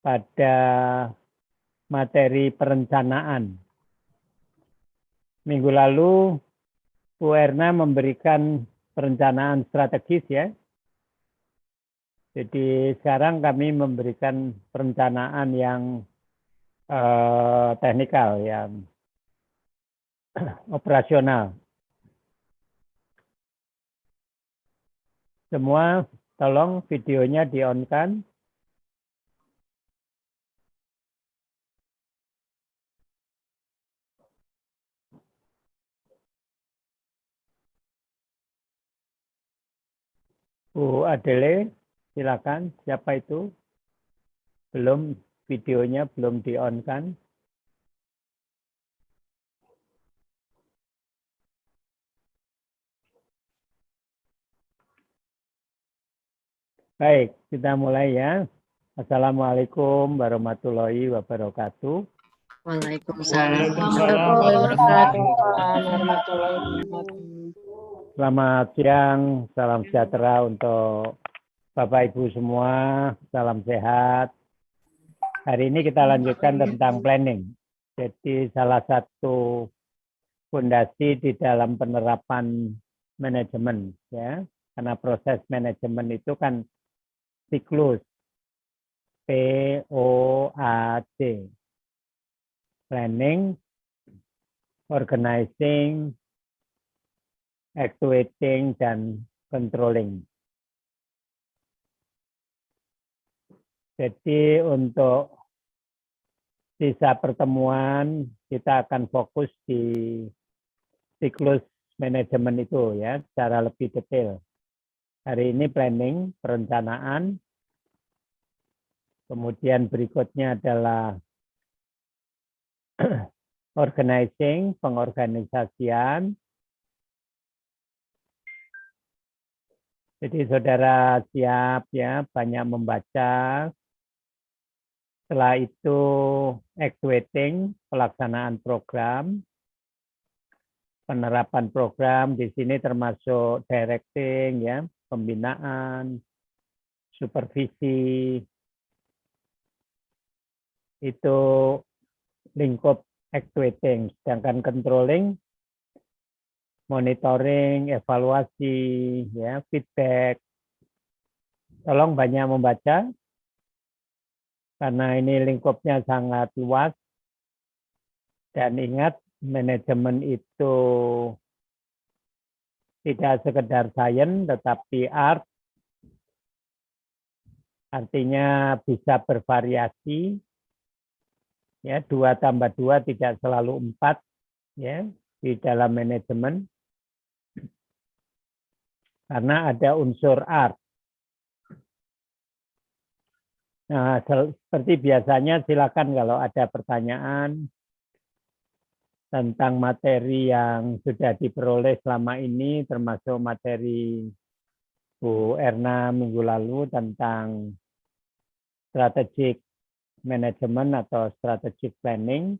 pada materi perencanaan. Minggu lalu Bu Erna memberikan perencanaan strategis ya. Jadi sekarang kami memberikan perencanaan yang teknikal, yang operasional. Semua tolong videonya di-on-kan. Bu Adele, silakan. Siapa itu? Belum, videonya belum di-on-kan. Baik, kita mulai ya. Assalamualaikum warahmatullahi wabarakatuh. Waalaikumsalam warahmatullahi wabarakatuh. Selamat siang, salam sejahtera untuk Bapak Ibu semua, salam sehat. Hari ini kita lanjutkan tentang planning. Jadi salah satu fondasi di dalam penerapan manajemen ya. Karena proses manajemen itu kan siklus POAC. Planning, organizing, actuating, dan controlling. Jadi untuk sisa pertemuan kita akan fokus di siklus manajemen itu ya secara lebih detail. Hari ini planning, perencanaan. Kemudian berikutnya adalah organizing, pengorganisasian. Jadi saudara siap ya, banyak membaca. Setelah itu actuating, pelaksanaan program, penerapan program di sini termasuk directing ya, pembinaan, supervisi. Itu lingkup actuating, sedangkan controlling, monitoring, evaluasi, ya, feedback. Tolong banyak membaca karena ini lingkupnya sangat luas. Dan ingat, manajemen itu tidak sekedar sains tetapi art. Artinya bisa bervariasi. Ya, 2 tambah 2 tidak selalu 4 ya di dalam manajemen. Karena ada unsur art. Nah, seperti biasanya silakan kalau ada pertanyaan tentang materi yang sudah diperoleh selama ini, termasuk materi Bu Erna minggu lalu tentang strategic management atau strategic planning,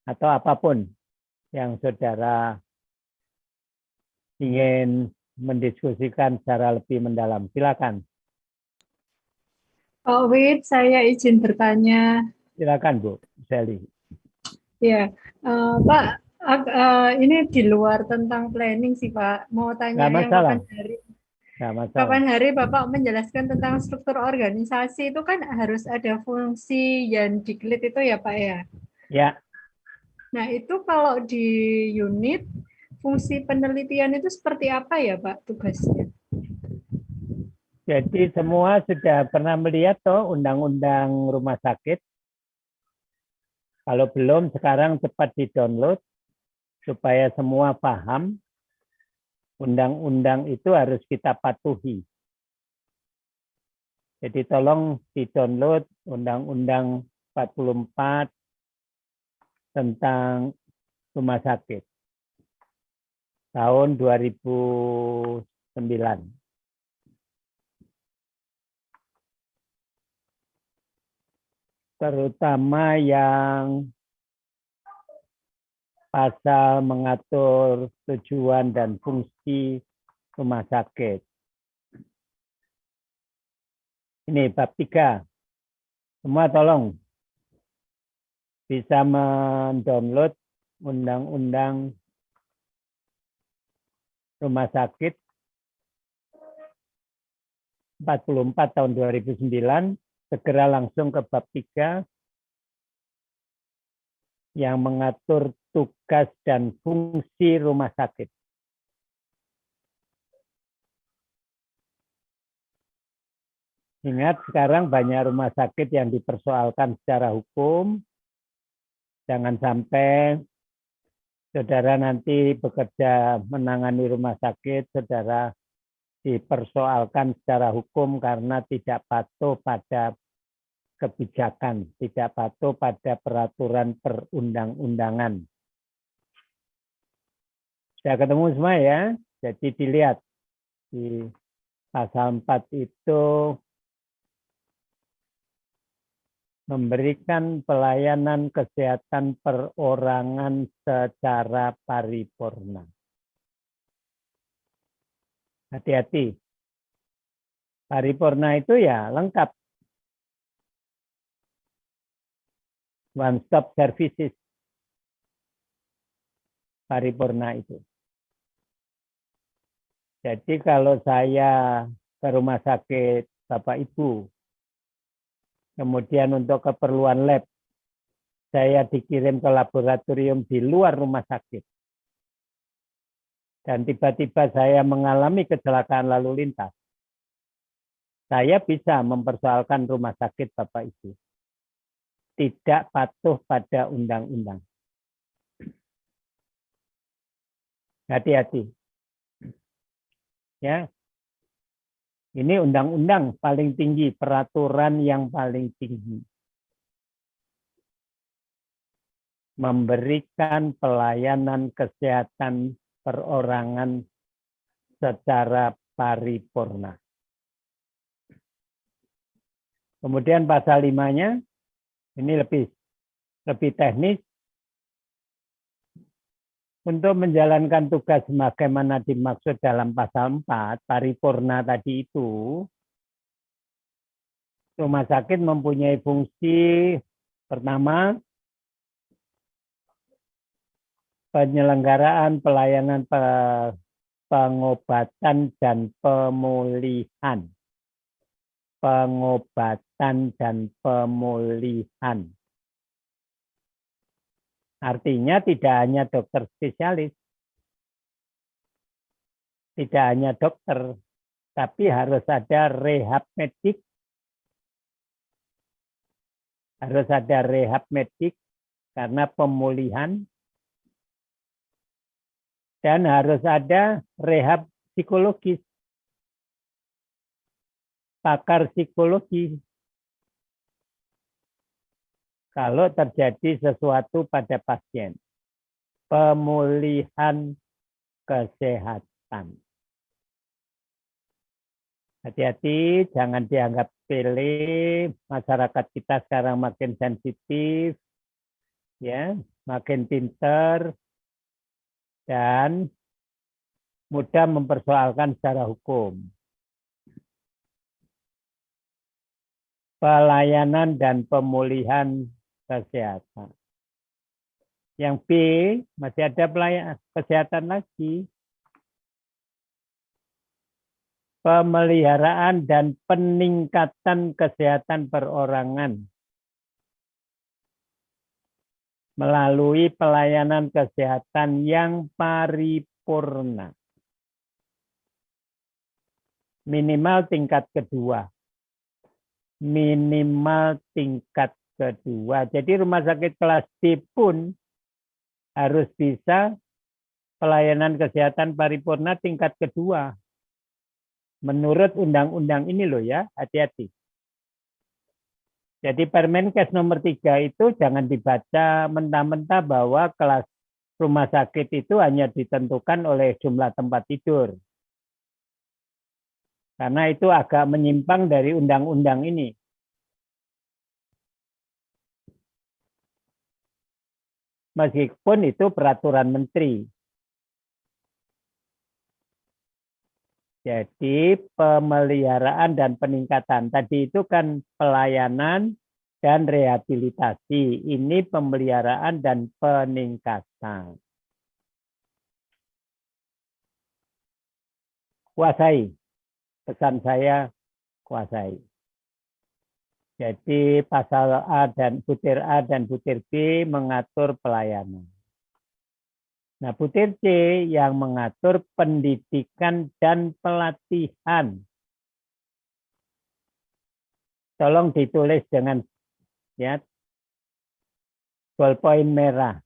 atau apapun yang saudara ingin mendiskusikan secara lebih mendalam. Silakan. Pak Wid, saya izin bertanya. Silakan Bu Sally. Ya, Pak, ini di luar tentang planning sih Pak. Mau tanya Nggak yang masalah. Nggak masalah. kapan hari Bapak menjelaskan tentang struktur organisasi itu kan harus ada fungsi yang diklit itu ya Pak ya. Ya. Nah itu kalau di unit fungsi penelitian itu seperti apa ya Pak tugasnya? Jadi semua sudah pernah melihat toh undang-undang rumah sakit. Kalau belum, sekarang cepat di-download supaya semua paham. Undang-undang itu harus kita patuhi. Jadi tolong di-download Undang-Undang 44 tentang rumah sakit tahun 2009. Terutama yang pasal mengatur tujuan dan fungsi rumah sakit. Ini bab 3. Semua tolong bisa mendownload Undang-Undang Rumah Sakit 44 tahun 2009, segera langsung ke bab 3 yang mengatur tugas dan fungsi rumah sakit. Ingat, sekarang banyak rumah sakit yang dipersoalkan secara hukum. Jangan sampai saudara nanti bekerja menangani rumah sakit, saudara dipersoalkan secara hukum karena tidak patuh pada kebijakan, tidak patuh pada peraturan perundang-undangan. Sudah ketemu semua ya? Jadi dilihat di pasal 4 itu memberikan pelayanan kesehatan perorangan secara paripurna. Hati-hati. Paripurna itu ya lengkap. One stop services. Paripurna itu. Jadi kalau saya ke rumah sakit Bapak Ibu, kemudian untuk keperluan lab, saya dikirim ke laboratorium di luar rumah sakit. Dan tiba-tiba saya mengalami kecelakaan lalu lintas. Saya bisa mempersoalkan rumah sakit Bapak Ibu. Tidak patuh pada undang-undang. Hati-hati. Ya. Ini undang-undang paling tinggi, peraturan yang paling tinggi. Memberikan pelayanan kesehatan perorangan secara paripurna. Kemudian pasal 5-nya, ini lebih teknis. Untuk menjalankan tugas sebagaimana dimaksud dalam pasal 4, paripurna tadi itu, rumah sakit mempunyai fungsi pertama, penyelenggaraan pelayanan pengobatan dan pemulihan. Pengobatan dan pemulihan. Artinya tidak hanya dokter spesialis, tidak hanya dokter, tapi harus ada rehab medik, harus ada rehab medik karena pemulihan, dan harus ada rehab psikologis, pakar psikologi. Kalau terjadi sesuatu pada pasien, pemulihan kesehatan. Hati-hati, jangan dianggap sepele. Masyarakat kita sekarang makin sensitif, ya, makin pinter, dan mudah mempersoalkan secara hukum. Pelayanan dan pemulihan kesehatan. Yang B, masih ada pelayanan kesehatan lagi. Pemeliharaan dan peningkatan kesehatan perorangan melalui pelayanan kesehatan yang paripurna. Minimal tingkat kedua. Minimal tingkat kedua. Jadi rumah sakit kelas D pun harus bisa pelayanan kesehatan paripurna tingkat kedua. Menurut undang-undang ini loh ya, hati-hati. Jadi Permenkes nomor 3 itu jangan dibaca mentah-mentah bahwa kelas rumah sakit itu hanya ditentukan oleh jumlah tempat tidur. Karena itu agak menyimpang dari undang-undang ini. Meskipun itu peraturan menteri. Jadi pemeliharaan dan peningkatan. Tadi itu kan pelayanan, dan rehabilitasi. Ini pemeliharaan dan peningkatan. Kuasai. Pesan saya, kuasai. Jadi pasal A dan butir A dan butir B mengatur pelayanan. Nah, butir C yang mengatur pendidikan dan pelatihan. Tolong ditulis dengan ya ballpoint merah.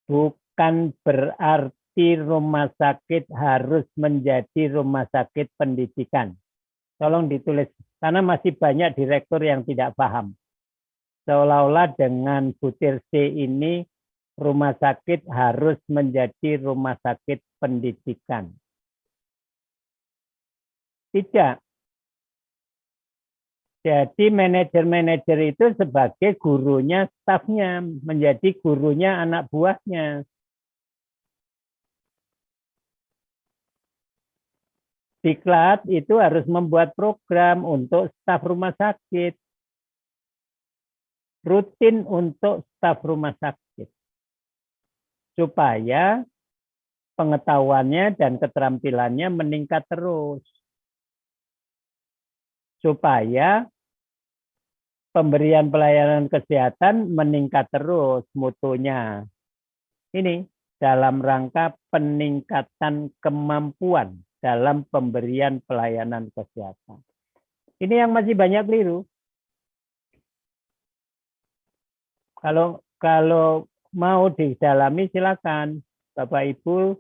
Bukan berarti rumah sakit harus menjadi rumah sakit pendidikan. Tolong ditulis karena masih banyak direktur yang tidak paham. Seolah-olah dengan butir C ini rumah sakit harus menjadi rumah sakit pendidikan. Tidak. Jadi manajer-manajer itu sebagai gurunya, stafnya, menjadi gurunya anak buahnya. Diklat itu harus membuat program untuk staf rumah sakit. Rutin untuk staf rumah sakit. Supaya pengetahuannya dan keterampilannya meningkat terus. Supaya pemberian pelayanan kesehatan meningkat terus mutunya. Ini dalam rangka peningkatan kemampuan dalam pemberian pelayanan kesehatan. Ini yang masih banyak keliru. Kalau mau didalami silakan. Bapak Ibu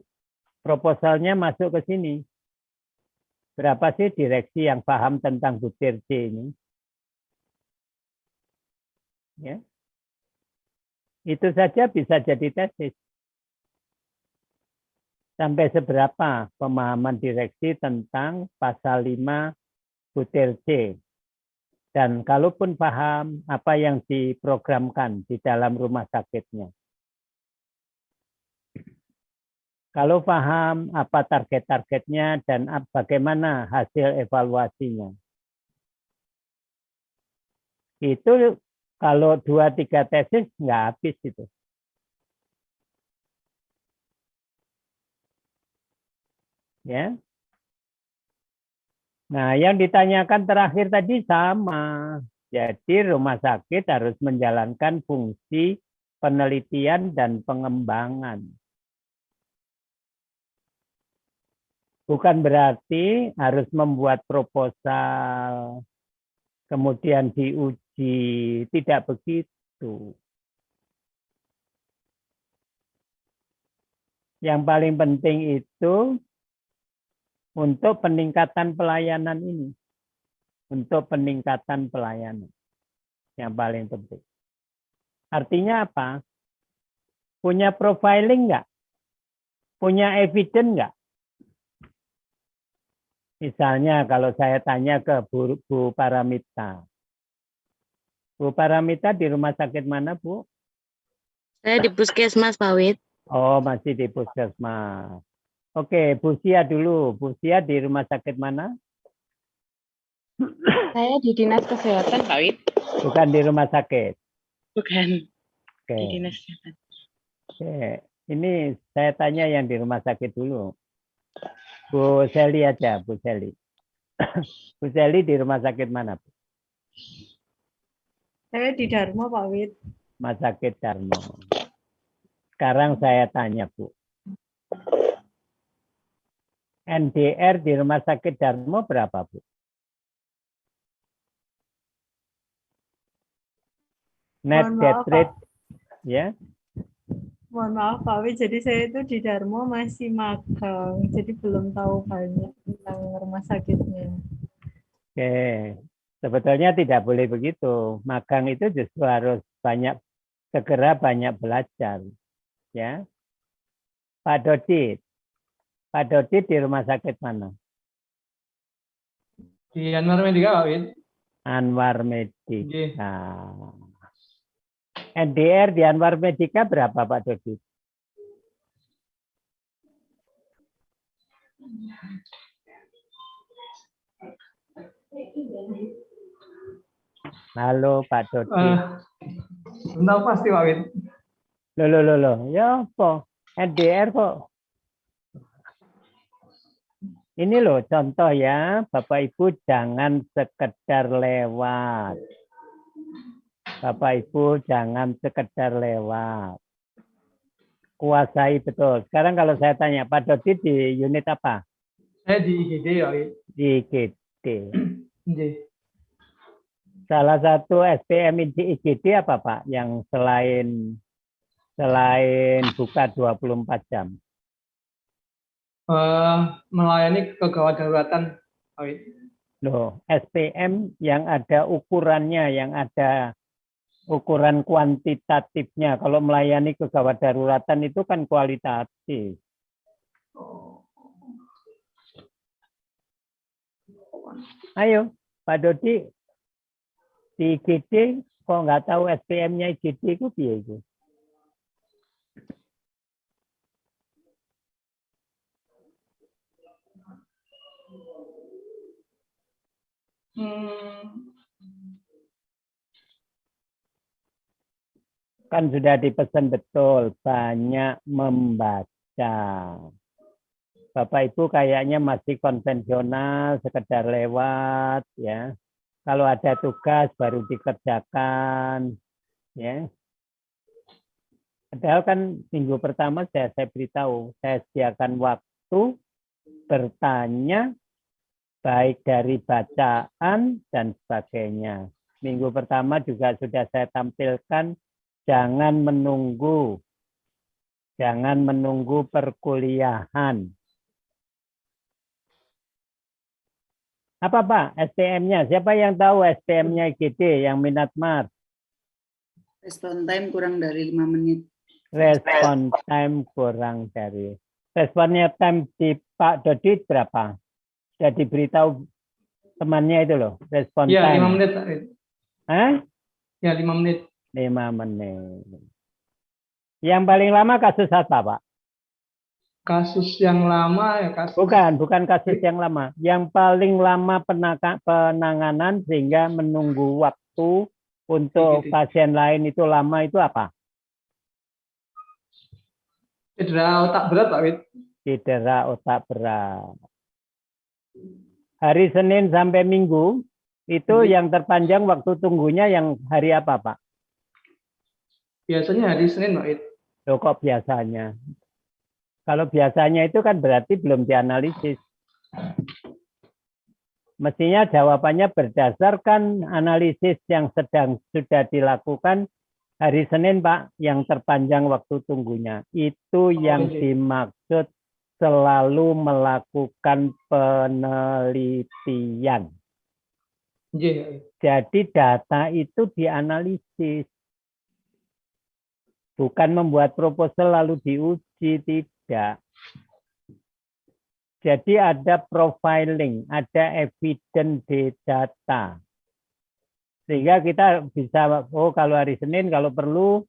proposalnya masuk ke sini. Berapa sih direksi yang paham tentang butir C ini? Ya. Itu saja bisa jadi tesis. Sampai seberapa pemahaman direksi tentang pasal 5 butir C. Dan kalaupun paham apa yang diprogramkan di dalam rumah sakitnya. Kalau paham apa target-targetnya dan bagaimana hasil evaluasinya. Itu kalau 2-3 tesis nggak habis itu. Ya. Nah, yang ditanyakan terakhir tadi sama. Jadi rumah sakit harus menjalankan fungsi penelitian dan pengembangan. Bukan berarti harus membuat proposal, kemudian diuji, tidak begitu. Yang paling penting itu untuk peningkatan pelayanan ini. Untuk peningkatan pelayanan. Yang paling penting. Artinya apa? Punya profiling nggak? Punya evidence nggak? Misalnya kalau saya tanya ke Bu Paramita. Bu Paramita di rumah sakit mana, Bu? Saya di Puskesmas, Pak Wid. Oh, masih di Puskesmas. Oke, Bu Sia dulu. Bu Sia di rumah sakit mana? Saya di Dinas Kesehatan, Pak Wid. Bukan di rumah sakit. Bukan Oke. di Dinas Kesehatan. Oke. Ini saya tanya yang di rumah sakit dulu. Bu Seli aja, Bu Seli. Bu Seli di rumah sakit mana, Bu? Saya di Dharma, Pak Wid. Rumah sakit Darmo. Sekarang saya tanya, Bu. NDR di rumah sakit Darmo berapa, Bu? Net death rate, ya? Mohon maaf Pak Wid, jadi saya itu di Dharma masih magang, jadi belum tahu banyak tentang rumah sakitnya. Oke, sebetulnya tidak boleh begitu. Magang itu justru harus segera banyak belajar, ya. Pak Dodit di rumah sakit mana? Di Anwar Medika, Pak Wid. Anwar Medika. NDR di Anwar Medika berapa, Pak Dodit? Halo Pak Dodi. Belum tahu pasti Pak Wid. Loh. Ya apa? NDR kok. Ini loh contoh ya, Bapak Ibu jangan sekedar lewat. Bapak Ibu jangan sekedar lewat. Kuasai betul. Sekarang kalau saya tanya, Pak Dodi di unit apa? Saya di IGD ya Wid. Di IGD. Nggih. Salah satu SPM di IGD apa Pak? Yang selain buka 24 jam. Melayani kegawat daruratan Pak Wid. Loh, SPM yang ada ukurannya, yang ada ukuran kuantitatifnya. Kalau melayani kegawat daruratan itu kan kualitatif. Ayo, Pak Dodi, di IGD kok nggak tahu SPM-nya IGD itu piye itu? Kan sudah dipesan betul, banyak membaca. Bapak Ibu kayaknya masih konvensional, sekedar lewat, ya. Kalau ada tugas baru dikerjakan, ya. Padahal kan minggu pertama saya beritahu, saya sediakan waktu bertanya, baik dari bacaan dan sebagainya. Minggu pertama juga sudah saya tampilkan, jangan menunggu perkuliahan. Apa Pak SPM-nya? Siapa yang tahu SPM-nya IGD yang minat Mars? Respon time kurang dari 5 menit. Respon time kurang dari. Responnya time di Pak Dodi berapa? Sudah diberitahu temannya itu loh. Respon Ya, time. 5 menit Pak Wid. Hah? Ya, 5 menit. 5 menit. Yang paling lama kasus apa Pak? Kasus yang lama ya kasus. Bukan kasus yang lama. Yang paling lama penanganan sehingga menunggu waktu untuk pasien lain itu lama itu apa? Cedera otak berat Pak Wid. Cedera otak berat. Hari Senin sampai Minggu itu yang terpanjang waktu tunggunya yang hari apa Pak? Biasanya hari Senin Pak Wid. Loh kok biasanya? Kalau biasanya itu kan berarti belum dianalisis. Mestinya jawabannya berdasarkan analisis yang sudah dilakukan hari Senin, Pak, yang terpanjang waktu tunggunya. Itu yang dimaksud selalu melakukan penelitian. Jadi data itu dianalisis. Bukan membuat proposal lalu diuji, tidak. Jadi ada profiling, ada evidence data. Sehingga kita bisa, oh kalau hari Senin kalau perlu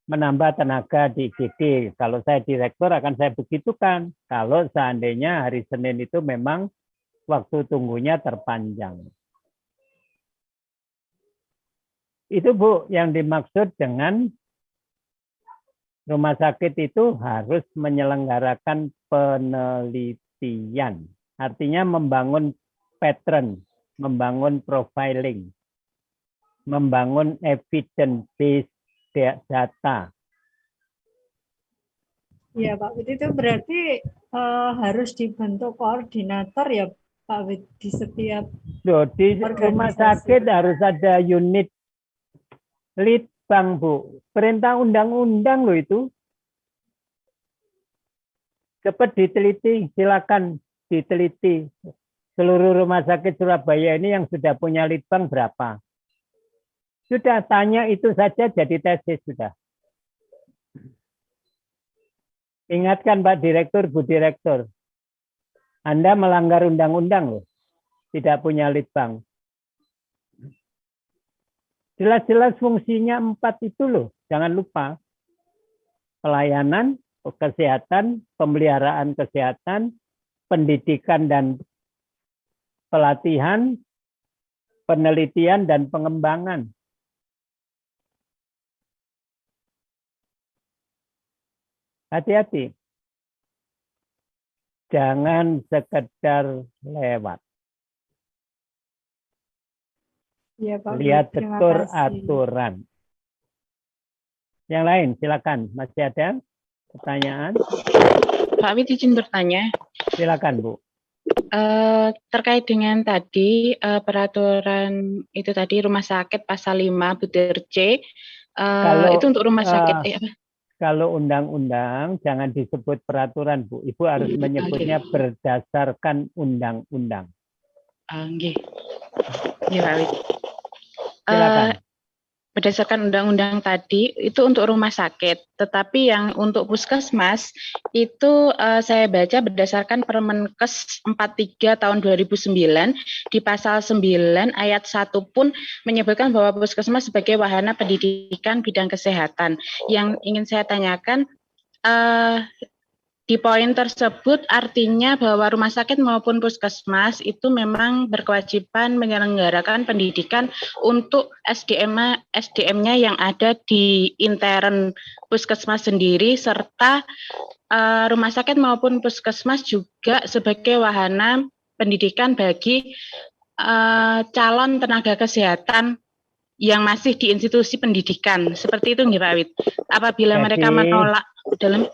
menambah tenaga di IGD. Kalau saya direktur akan saya begitukan. Kalau seandainya hari Senin itu memang waktu tunggunya terpanjang. Itu Bu yang dimaksud dengan rumah sakit itu harus menyelenggarakan penelitian. Artinya membangun pattern, membangun profiling, membangun evidence-based data. Ya Pak Wid, itu berarti harus dibentuk koordinator ya Pak Wid di setiap di rumah sakit harus ada unit lead Bang Bu, perintah undang-undang loh itu. Cepat diteliti, silakan diteliti. Seluruh rumah sakit Surabaya ini yang sudah punya litbang berapa? Sudah tanya itu saja jadi tesis sudah. Ingatkan Pak Direktur, Bu Direktur. Anda melanggar undang-undang loh. Tidak punya litbang. Jelas-jelas fungsinya 4 itu loh. Jangan lupa. Pelayanan, kesehatan, pemeliharaan kesehatan, pendidikan dan pelatihan, penelitian dan pengembangan. Hati-hati. Jangan sekedar lewat. Iya, Pak. Lihat Terima betul kasih. aturan. Yang lain, silakan. Masih ada pertanyaan? Pak Wid izin bertanya. Silakan, Bu. Terkait dengan tadi peraturan itu tadi rumah sakit pasal 5 butir C, itu untuk rumah sakit apa? Kalau undang-undang jangan disebut peraturan, Bu. Ibu harus menyebutnya berdasarkan undang-undang. Nggih. Nggih, Pak Wid. Silakan. Berdasarkan undang-undang tadi itu untuk rumah sakit, tetapi yang untuk puskesmas itu saya baca berdasarkan Permenkes 43 tahun 2009 di pasal 9 ayat 1 pun menyebutkan bahwa puskesmas sebagai wahana pendidikan bidang kesehatan. Yang ingin saya tanyakan, di poin tersebut artinya bahwa rumah sakit maupun puskesmas itu memang berkewajiban menyelenggarakan pendidikan untuk SDM-nya yang ada di intern puskesmas sendiri, serta rumah sakit maupun puskesmas juga sebagai wahana pendidikan bagi calon tenaga kesehatan yang masih di institusi pendidikan. Seperti itu nggih Pak Wid. Apabila mereka menolak dalam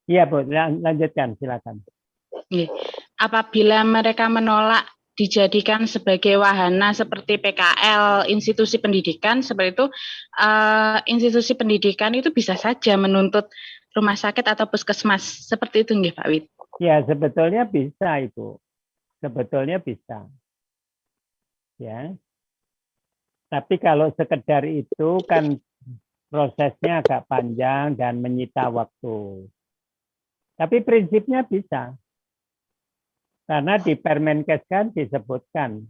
Iya, Bu, lanjutkan, silakan. Apabila mereka menolak dijadikan sebagai wahana seperti PKL, institusi pendidikan, seperti itu, institusi pendidikan itu bisa saja menuntut rumah sakit atau puskesmas. Seperti itu, nggih Pak Wid? Ya, sebetulnya bisa itu. Sebetulnya bisa. Ya. Tapi kalau sekedar itu kan prosesnya agak panjang dan menyita waktu. Tapi prinsipnya bisa. Karena di Permenkes kan disebutkan.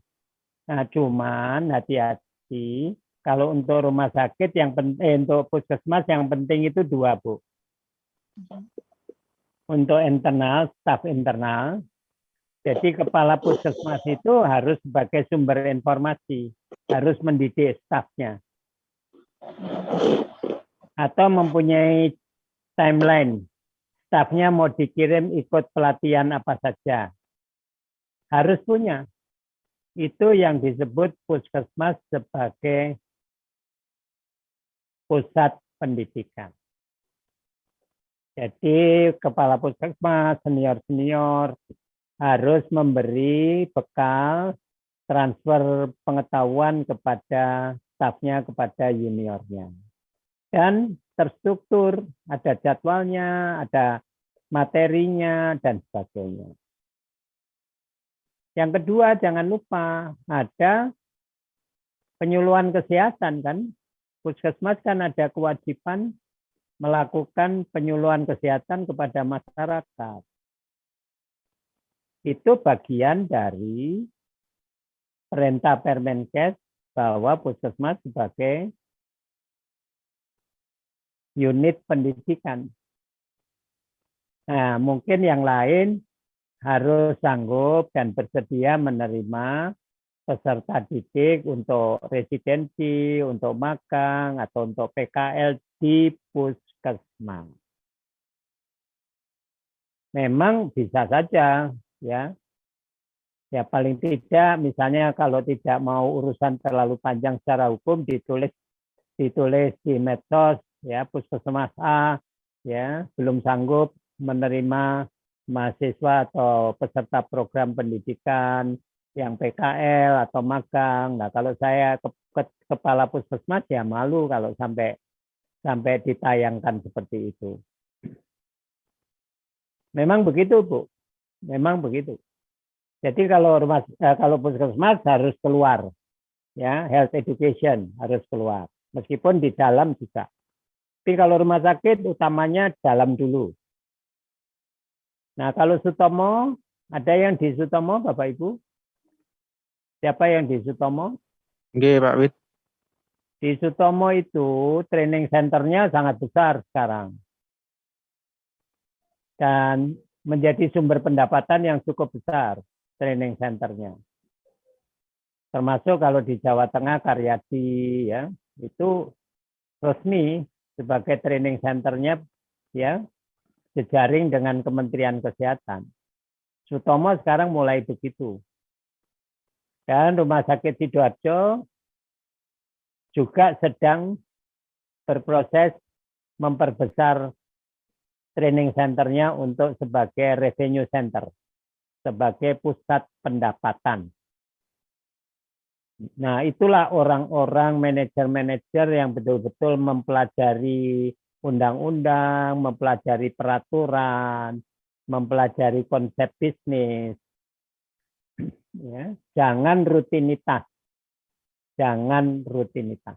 Nah, cuman hati-hati kalau untuk rumah sakit yang penting, untuk puskesmas yang penting itu 2, Bu. Untuk internal, staf internal. Jadi kepala puskesmas itu harus sebagai sumber informasi, harus mendidik stafnya. Atau mempunyai timeline. Stafnya mau dikirim ikut pelatihan apa saja. Harus punya. Itu yang disebut puskesmas sebagai pusat pendidikan. Jadi kepala puskesmas, senior-senior harus memberi bekal transfer pengetahuan kepada stafnya, kepada juniornya. Dan terstruktur, ada jadwalnya, ada materinya, dan sebagainya. Yang kedua, jangan lupa ada penyuluhan kesehatan kan. Puskesmas kan ada kewajiban melakukan penyuluhan kesehatan kepada masyarakat. Itu bagian dari perintah Permenkes bahwa puskesmas sebagai unit pendidikan. Nah, mungkin yang lain harus sanggup dan bersedia menerima peserta didik untuk residensi, untuk magang, atau untuk PKL di puskesmas. Memang bisa saja, ya. Ya paling tidak, misalnya kalau tidak mau urusan terlalu panjang secara hukum, ditulis di medsos, ya puskesmas A, ya belum sanggup menerima mahasiswa atau peserta program pendidikan yang PKL atau magang. Nah, kalau saya kepala puskesmas ya malu kalau sampai ditayangkan seperti itu. Memang begitu, Bu. Memang begitu. Jadi kalau puskesmas harus keluar, ya health education harus keluar. Meskipun di dalam juga. Tapi kalau rumah sakit utamanya dalam dulu. Nah, kalau Sutomo, ada yang di Sutomo, Bapak Ibu? Siapa yang di Sutomo? Nggih, Pak Wid. Di Sutomo itu training centernya sangat besar sekarang. Dan menjadi sumber pendapatan yang cukup besar training centernya. Termasuk kalau di Jawa Tengah Karyadi ya, itu resmi sebagai training centernya ya jejaring dengan Kementerian Kesehatan. Sutomo sekarang mulai begitu. Dan Rumah Sakit Sidoarjo juga sedang berproses memperbesar training centernya untuk sebagai revenue center, sebagai pusat pendapatan. Nah, itulah orang-orang manajer-manajer yang betul-betul mempelajari undang-undang, mempelajari peraturan, mempelajari konsep bisnis. Ya, jangan rutinitas. Jangan rutinitas.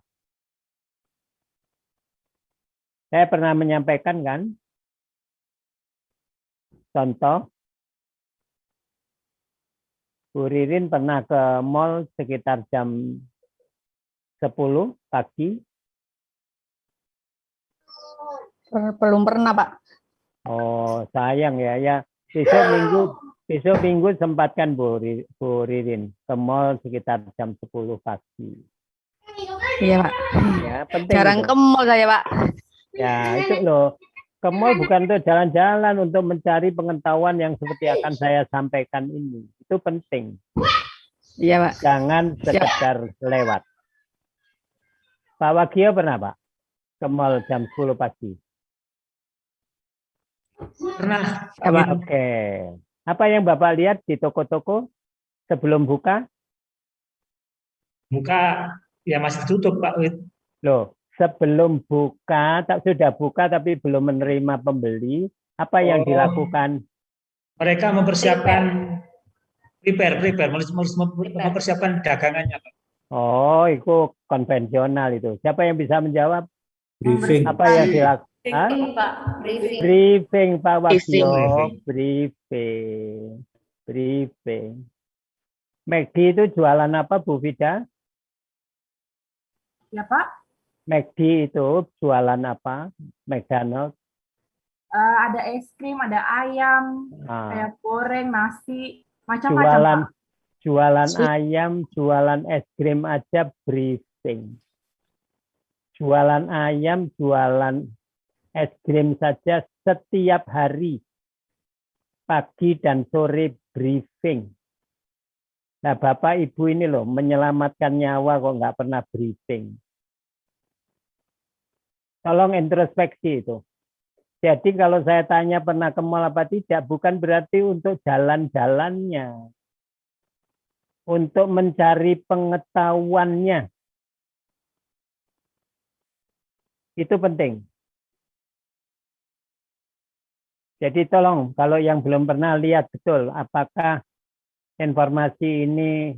Saya pernah menyampaikan kan, contoh, Bu Ririn pernah ke mall sekitar jam 10 pagi. Belum pernah, Pak. Oh, sayang ya. Ya, besok minggu sempatkan Bu Ririn ke mall sekitar jam 10 pagi. Iya, Pak. Ya, penting. Jarang itu. ke mall saya, Pak. Ya, itu loh. Ke mall bukan untuk jalan-jalan, untuk mencari pengetahuan yang seperti akan saya sampaikan ini. Itu penting. Iya, Pak. Jangan sekedar lewat. Pak Wagio pernah, Pak? Ke mall jam 10 pagi. Pernah. Ya, Pak. Oke. Apa yang Bapak lihat di toko-toko sebelum buka? Buka, ya masih tutup, Pak Wid. Loh, sebelum buka, sudah buka tapi belum menerima pembeli, apa yang dilakukan? Mereka mempersiapkan prepare, mempersiapkan dagangannya, Pak. Oh, itu konvensional itu. Siapa yang bisa menjawab? Briefing. Apa yang dilakukan? Briefing, Pak Wagio. Briefing. McD itu jualan apa, Bu Vida? Ya, Pak. McD itu jualan apa? McDonald's. Ada es krim, ada ayam, kayak goreng, nasi, macam-macam, Pak. Jualan ayam, jualan es krim aja briefing. Jualan ayam, jualan es krim saja setiap hari. Pagi dan sore briefing. Nah, Bapak Ibu ini loh, menyelamatkan nyawa kok nggak pernah briefing. Tolong introspeksi itu. Jadi kalau saya tanya pernah ke mall apa tidak, bukan berarti untuk jalan-jalannya. Untuk mencari pengetahuannya. Itu penting. Jadi tolong, kalau yang belum pernah lihat betul, apakah informasi ini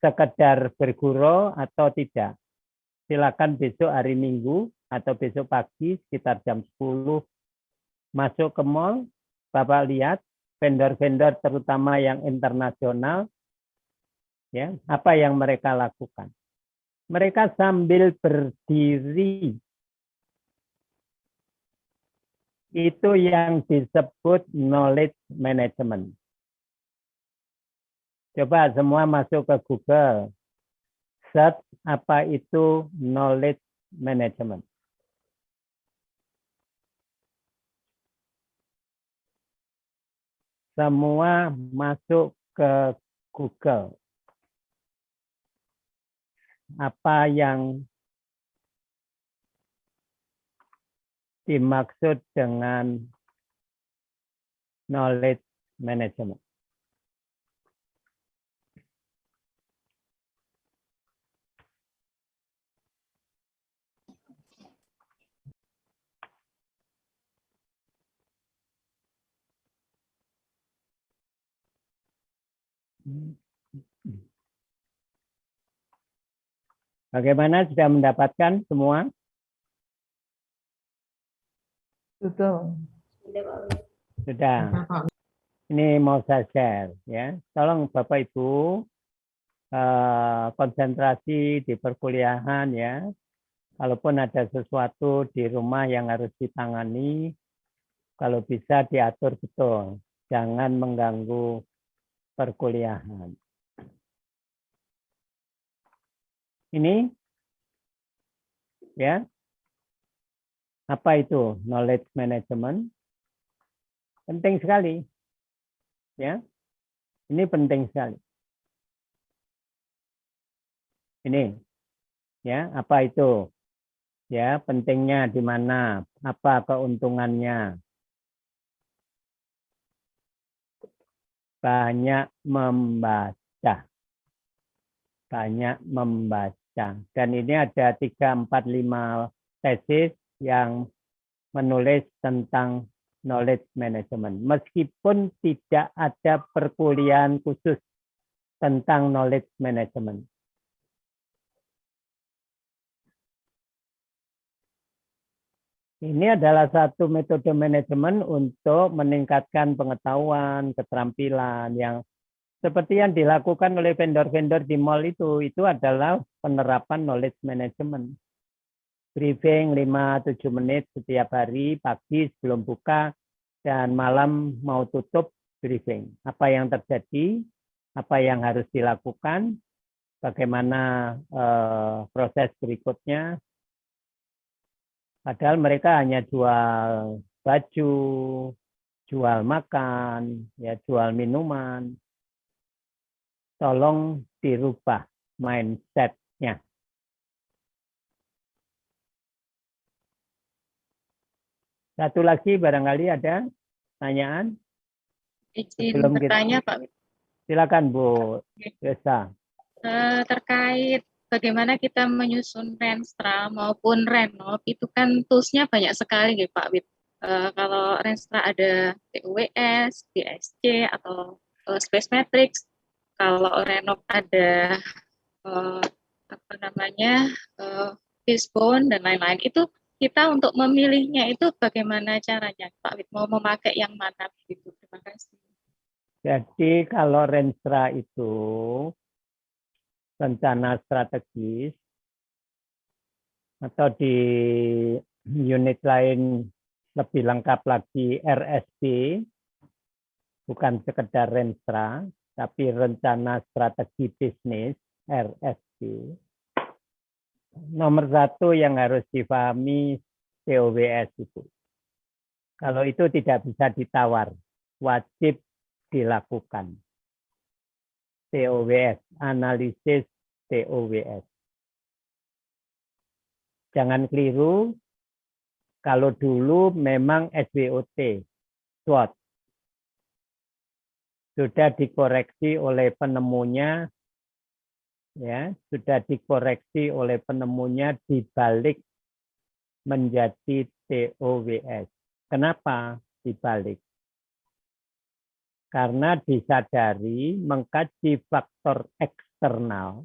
sekedar bergurau atau tidak. Silakan besok hari Minggu atau besok pagi sekitar jam 10 masuk ke mall, Bapak lihat vendor-vendor terutama yang internasional, ya, apa yang mereka lakukan. Mereka sambil berdiri. Itu yang disebut knowledge management. Coba semua masuk ke Google. Search apa itu knowledge management. Semua masuk ke Google. Apa yang dimaksud dengan knowledge management? Bagaimana, sudah mendapatkan semua? Sudah. Ini mau saya share ya. Tolong Bapak Ibu konsentrasi di perkuliahan ya. Kalaupun ada sesuatu di rumah yang harus ditangani, kalau bisa diatur betul. Jangan mengganggu perkuliahan. Ini ya. Apa itu knowledge management? Penting sekali. Ya. Ini penting sekali. Ini ya, apa itu? Ya, pentingnya di mana? Apa keuntungannya? Banyak membaca. Banyak membaca. Dan ini ada 3, 4, 5 tesis yang menulis tentang knowledge management. Meskipun tidak ada perkuliahan khusus tentang knowledge management. Ini adalah satu metode manajemen untuk meningkatkan pengetahuan, keterampilan yang seperti yang dilakukan oleh vendor-vendor di mall itu adalah penerapan knowledge management. Briefing 5-7 menit setiap hari, pagi sebelum buka, dan malam mau tutup briefing. Apa yang terjadi, apa yang harus dilakukan, bagaimana proses berikutnya. Padahal mereka hanya jual baju, jual makan, ya jual minuman. Tolong dirubah mindset-nya. Satu lagi barangkali ada pertanyaan? Izin bertanya, Pak. Silakan Bu Desa. Terkait bagaimana kita menyusun Renstra maupun Renov, itu kan tools-nya banyak sekali ya Pak Wid. Kalau Renstra ada TUWS, DSC, atau Space Matrix. Kalau Renov ada Fishbone dan lain-lain. Itu kita untuk memilihnya itu bagaimana caranya Pak Wid? Mau memakai yang mana gitu? Terima kasih. Jadi kalau Renstra itu rencana strategis, atau di unit lain lebih lengkap lagi RSP, bukan sekedar Renstra, tapi rencana strategi bisnis RSP. Nomor 1 yang harus dipahami TOWS itu. Kalau itu tidak bisa ditawar, wajib dilakukan. TOWS, analisis TOWS. Jangan keliru, kalau dulu memang SWOT, SWOT. Sudah dikoreksi oleh penemunya, ya, sudah dikoreksi oleh penemunya dibalik menjadi TOWS. Kenapa dibalik? Karena disadari mengkaji faktor eksternal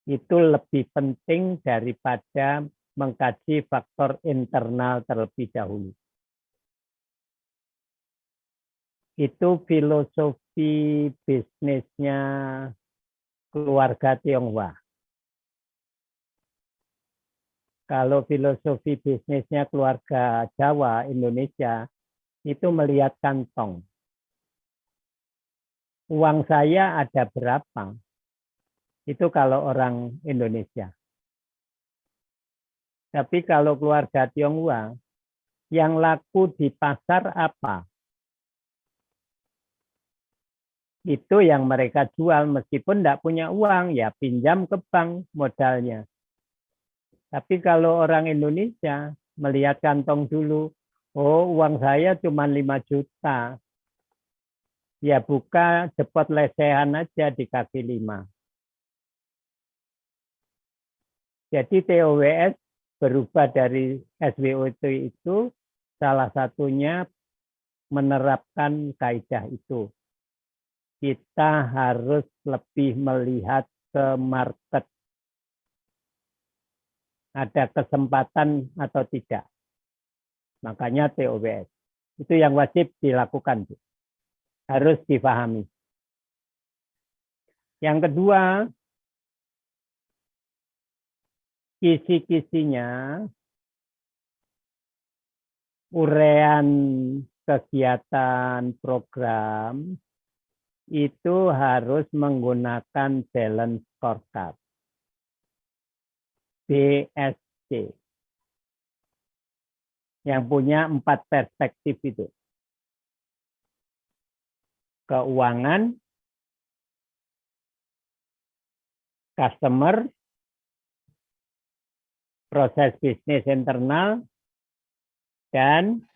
itu lebih penting daripada mengkaji faktor internal terlebih dahulu. Itu filosofi bisnisnya keluarga Tionghoa. Kalau filosofi bisnisnya keluarga Jawa, Indonesia, itu melihat kantong. Uang saya ada berapa? Itu kalau orang Indonesia. Tapi kalau keluarga Tionghoa, yang laku di pasar apa? Itu yang mereka jual, meskipun tidak punya uang, ya pinjam ke bank modalnya. Tapi kalau orang Indonesia melihat kantong dulu, oh uang saya cuma 5 juta. Ya buka cepot lesehan aja di kaki 5. Jadi TOWS berubah dari SWOT itu salah satunya menerapkan kaidah itu. Kita harus lebih melihat ke market. Ada kesempatan atau tidak. Makanya TOWS. Itu yang wajib dilakukan. Harus dipahami. Yang kedua, kisi-kisinya, uraian kegiatan program itu harus menggunakan balance scorecard. BSC. Yang punya 4 perspektif itu. Keuangan, customer, proses bisnis internal, dan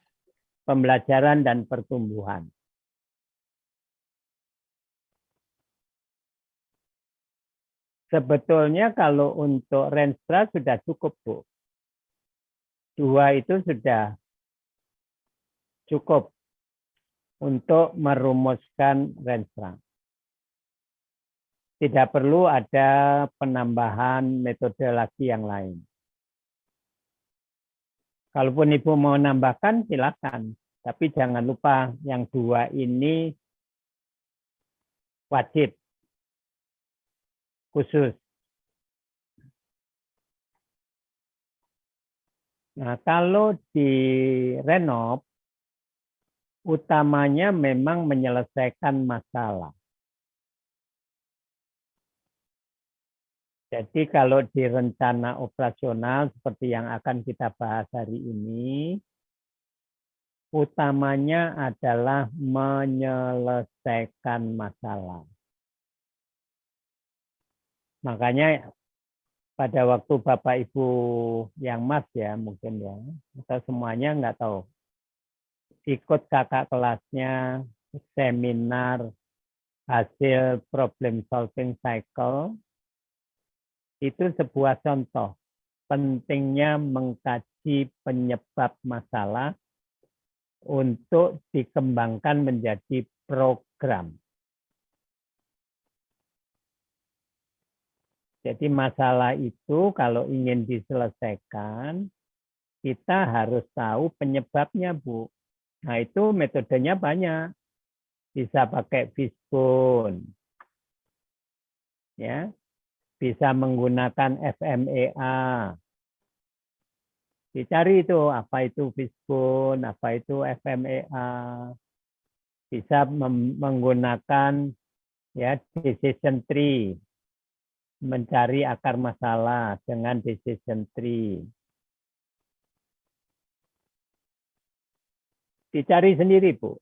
pembelajaran dan pertumbuhan. Sebetulnya kalau untuk Renstra sudah cukup, Bu. 2 itu sudah cukup untuk merumuskan Renstra. Tidak perlu ada penambahan metode lagi yang lain. Kalaupun Ibu mau nambahkan, silakan. Tapi jangan lupa yang 2 ini wajib. Khusus. Nah, kalau di Renov, utamanya memang menyelesaikan masalah. Jadi kalau di rencana operasional seperti yang akan kita bahas hari ini, utamanya adalah menyelesaikan masalah. Makanya pada waktu Bapak Ibu yang Mas ya mungkin ya, atau semuanya nggak tahu, ikut kakak kelasnya seminar hasil problem solving cycle, itu sebuah contoh pentingnya mengkaji penyebab masalah untuk dikembangkan menjadi program. Jadi masalah itu kalau ingin diselesaikan, kita harus tahu penyebabnya, Bu. Nah, itu metodenya banyak. Bisa pakai fishbone. Ya. Bisa menggunakan FMEA. Dicari itu, apa itu fishbone, apa itu FMEA. Bisa menggunakan ya decision tree. Mencari akar masalah dengan decision tree. Dicari sendiri, Bu.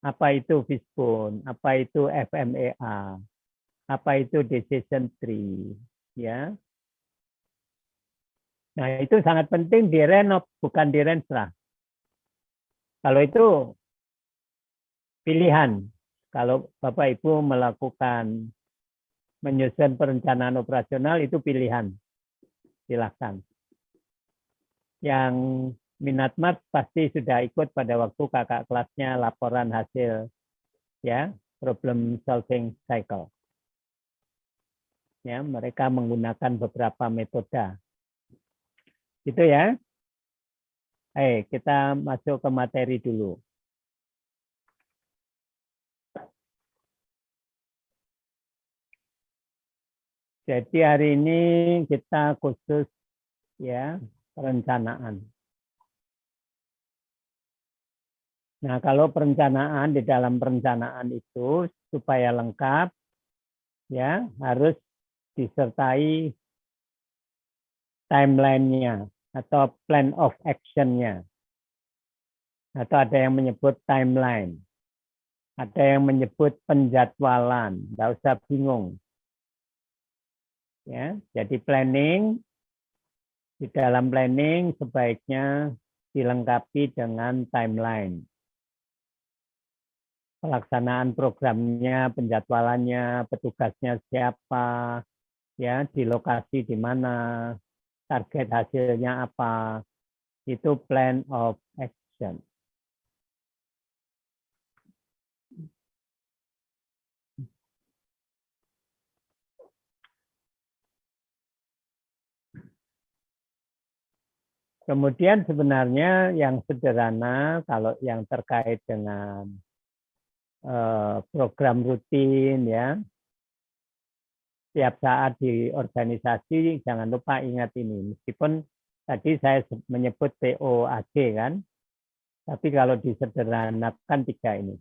Apa itu fishbone, apa itu FMEA, apa itu decision tree, ya. Nah, itu sangat penting di Renov, bukan di Renstra. Kalau itu pilihan. Kalau Bapak Ibu melakukan menyusun perencanaan operasional itu pilihan. Silahkan. Yang minat Mas pasti sudah ikut pada waktu kakak kelasnya laporan hasil ya problem solving cycle. Ya, mereka menggunakan beberapa metode. Gitu ya. Kita masuk ke materi dulu. Jadi hari ini kita khusus ya perencanaan. Nah, kalau perencanaan, di dalam perencanaan itu supaya lengkap ya harus disertai timeline-nya atau plan of action-nya. Atau ada yang menyebut timeline. Ada yang menyebut penjadwalan. Nggak usah bingung. Ya, jadi planning, di dalam planning sebaiknya dilengkapi dengan timeline. Pelaksanaan programnya, penjadwalannya, petugasnya siapa, ya di lokasi di mana, target hasilnya apa, itu plan of action. Kemudian sebenarnya yang sederhana kalau yang terkait dengan program rutin ya, setiap saat di organisasi jangan lupa ingat ini. Meskipun tadi saya menyebut POAG kan, tapi kalau disederhanakan 3 ini.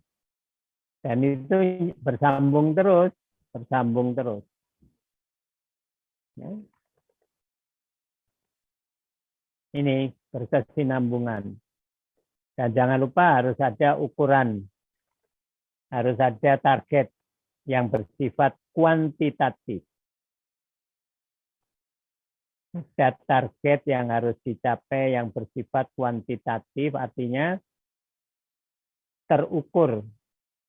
Dan itu bersambung terus, bersambung terus. Ya. Ini berkesinambungan. Dan jangan lupa harus ada ukuran, harus ada target yang bersifat kuantitatif. Ada target yang harus dicapai yang bersifat kuantitatif, artinya terukur,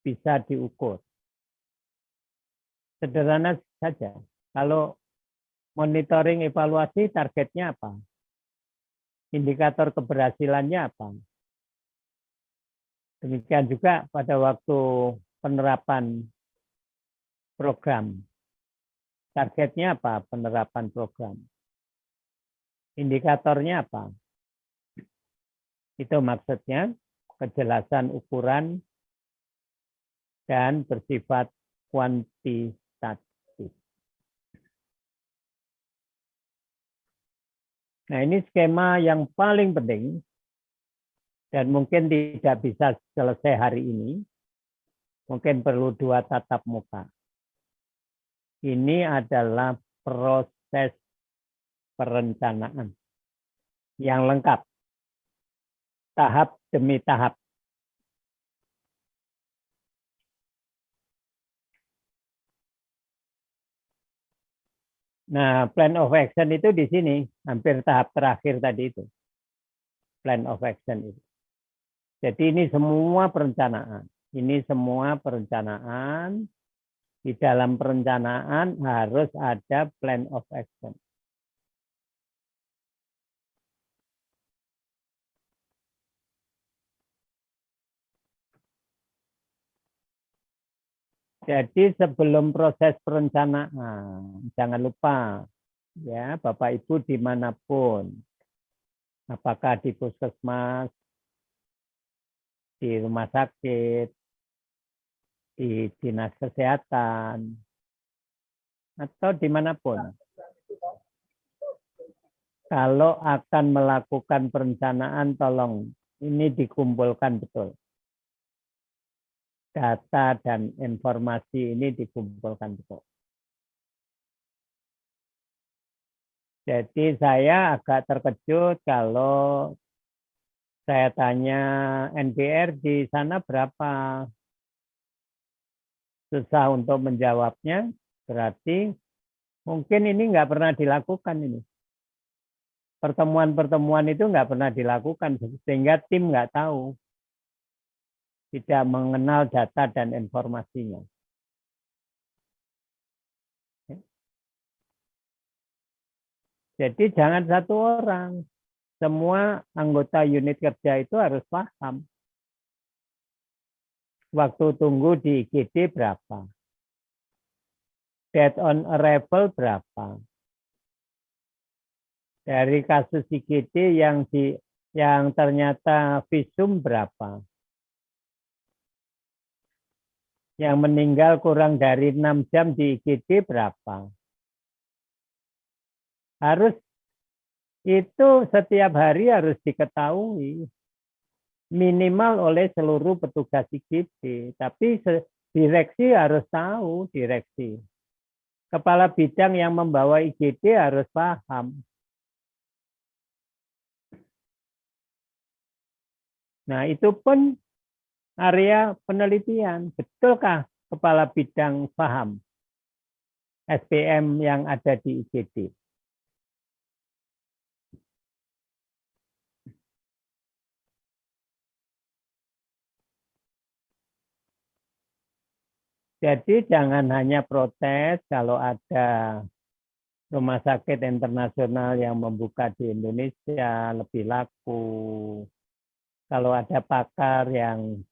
bisa diukur. Sederhana saja. Kalau monitoring evaluasi targetnya apa? Indikator keberhasilannya apa? Demikian juga pada waktu penerapan program. Targetnya apa penerapan program? Indikatornya apa? Itu maksudnya kejelasan ukuran dan bersifat kuantitatif. Nah, ini skema yang paling penting dan mungkin tidak bisa selesai hari ini. Mungkin perlu 2 tatap muka. Ini adalah proses perencanaan yang lengkap, tahap demi tahap. Nah, plan of action itu di sini, hampir tahap terakhir tadi itu. Plan of action itu. Jadi ini semua perencanaan. Ini semua perencanaan. Di dalam perencanaan harus ada plan of action. Jadi sebelum proses perencanaan, jangan lupa ya Bapak Ibu dimanapun, apakah di puskesmas, di rumah sakit, di dinas kesehatan, atau dimanapun. Kalau akan melakukan perencanaan, tolong ini dikumpulkan betul. Data dan informasi ini dikumpulkan betul. Jadi saya agak terkejut kalau saya tanya NPR di sana berapa. Susah untuk menjawabnya, berarti mungkin ini nggak pernah dilakukan ini. Pertemuan-pertemuan itu nggak pernah dilakukan, sehingga tim nggak tahu. Tidak mengenal data dan informasinya. Jadi jangan satu orang. Semua anggota unit kerja itu harus paham. Waktu tunggu di IGD berapa? Dead on arrival berapa? Dari kasus IGD yang ternyata visum berapa? Yang meninggal kurang dari 6 jam di IGD berapa? Harus itu setiap hari harus diketahui. Minimal oleh seluruh petugas IGD. Tapi direksi harus tahu, direksi. Kepala bidang yang membawa IGD harus paham. Nah, itu pun area penelitian. Betulkah kepala bidang paham SPM yang ada di IGD? Jadi jangan hanya protes kalau ada rumah sakit internasional yang membuka di Indonesia lebih laku. Kalau ada pakar yang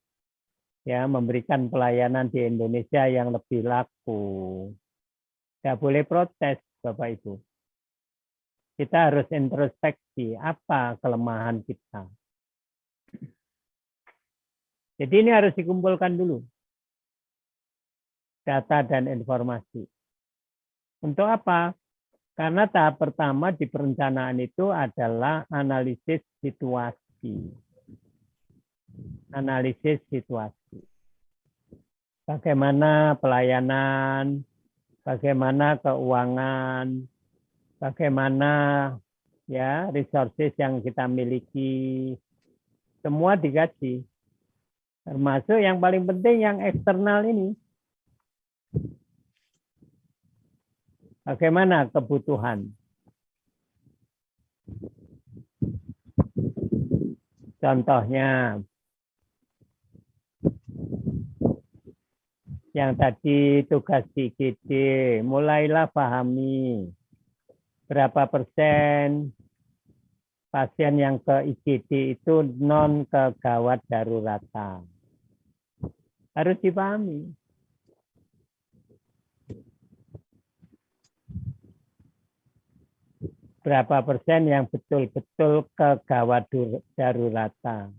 memberikan pelayanan di Indonesia yang lebih laku. Tidak boleh protes, Bapak Ibu. Kita harus introspeksi apa kelemahan kita. Jadi ini harus dikumpulkan dulu. Data dan informasi. Untuk apa? Karena tahap pertama di perencanaan itu adalah analisis situasi. Analisis situasi. bagaimana pelayanan, bagaimana keuangan, bagaimana ya resources yang kita miliki, semua dikaji. Termasuk yang paling penting yang eksternal ini. Bagaimana kebutuhan? Contohnya, yang tadi tugas di IGD, mulailah pahami berapa persen pasien yang ke IGD itu non kegawat daruratan. Harus dipahami. Berapa persen yang betul-betul kegawat daruratan.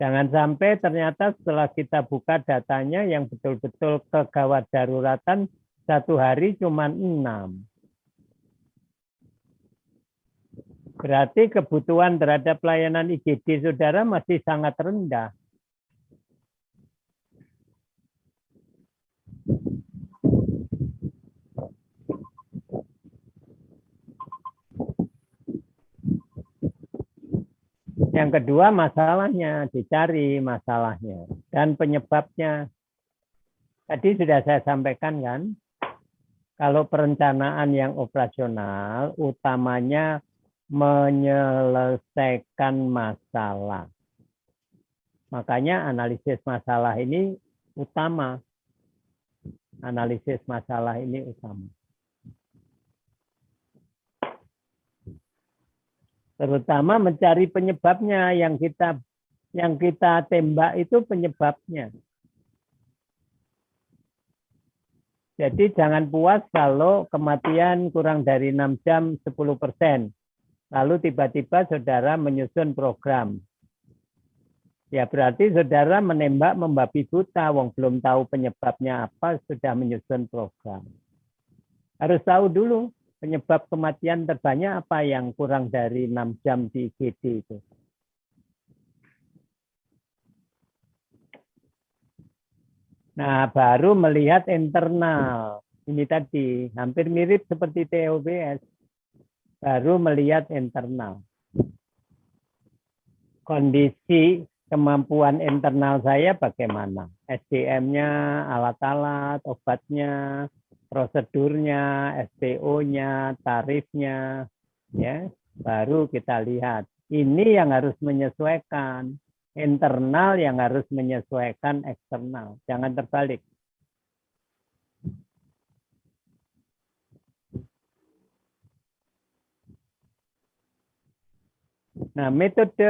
Jangan sampai ternyata setelah kita buka datanya yang betul-betul kegawat daruratan satu hari cuma 6. Berarti kebutuhan terhadap pelayanan IGD saudara masih sangat rendah. Yang kedua masalahnya, dicari masalahnya dan penyebabnya. Tadi sudah saya sampaikan kan, kalau perencanaan yang operasional utamanya menyelesaikan masalah. Makanya analisis masalah ini utama. Analisis masalah ini utama. Terutama mencari penyebabnya, yang kita tembak itu penyebabnya. Jadi jangan puas kalau kematian kurang dari 6 jam 10%. Lalu tiba-tiba saudara menyusun program. Ya berarti saudara menembak membabi buta, wong belum tahu penyebabnya apa sudah menyusun program. Harus tahu dulu penyebab kematian terbanyak apa yang kurang dari 6 jam di IGD itu. Nah, baru melihat internal. Ini tadi, hampir mirip seperti TOBS. Baru melihat internal. Kondisi kemampuan internal saya bagaimana? SDM-nya, alat-alat, obatnya, prosedurnya, SPO-nya, tarifnya, ya, baru kita lihat. Ini yang harus menyesuaikan, internal yang harus menyesuaikan eksternal, jangan terbalik. Nah, metode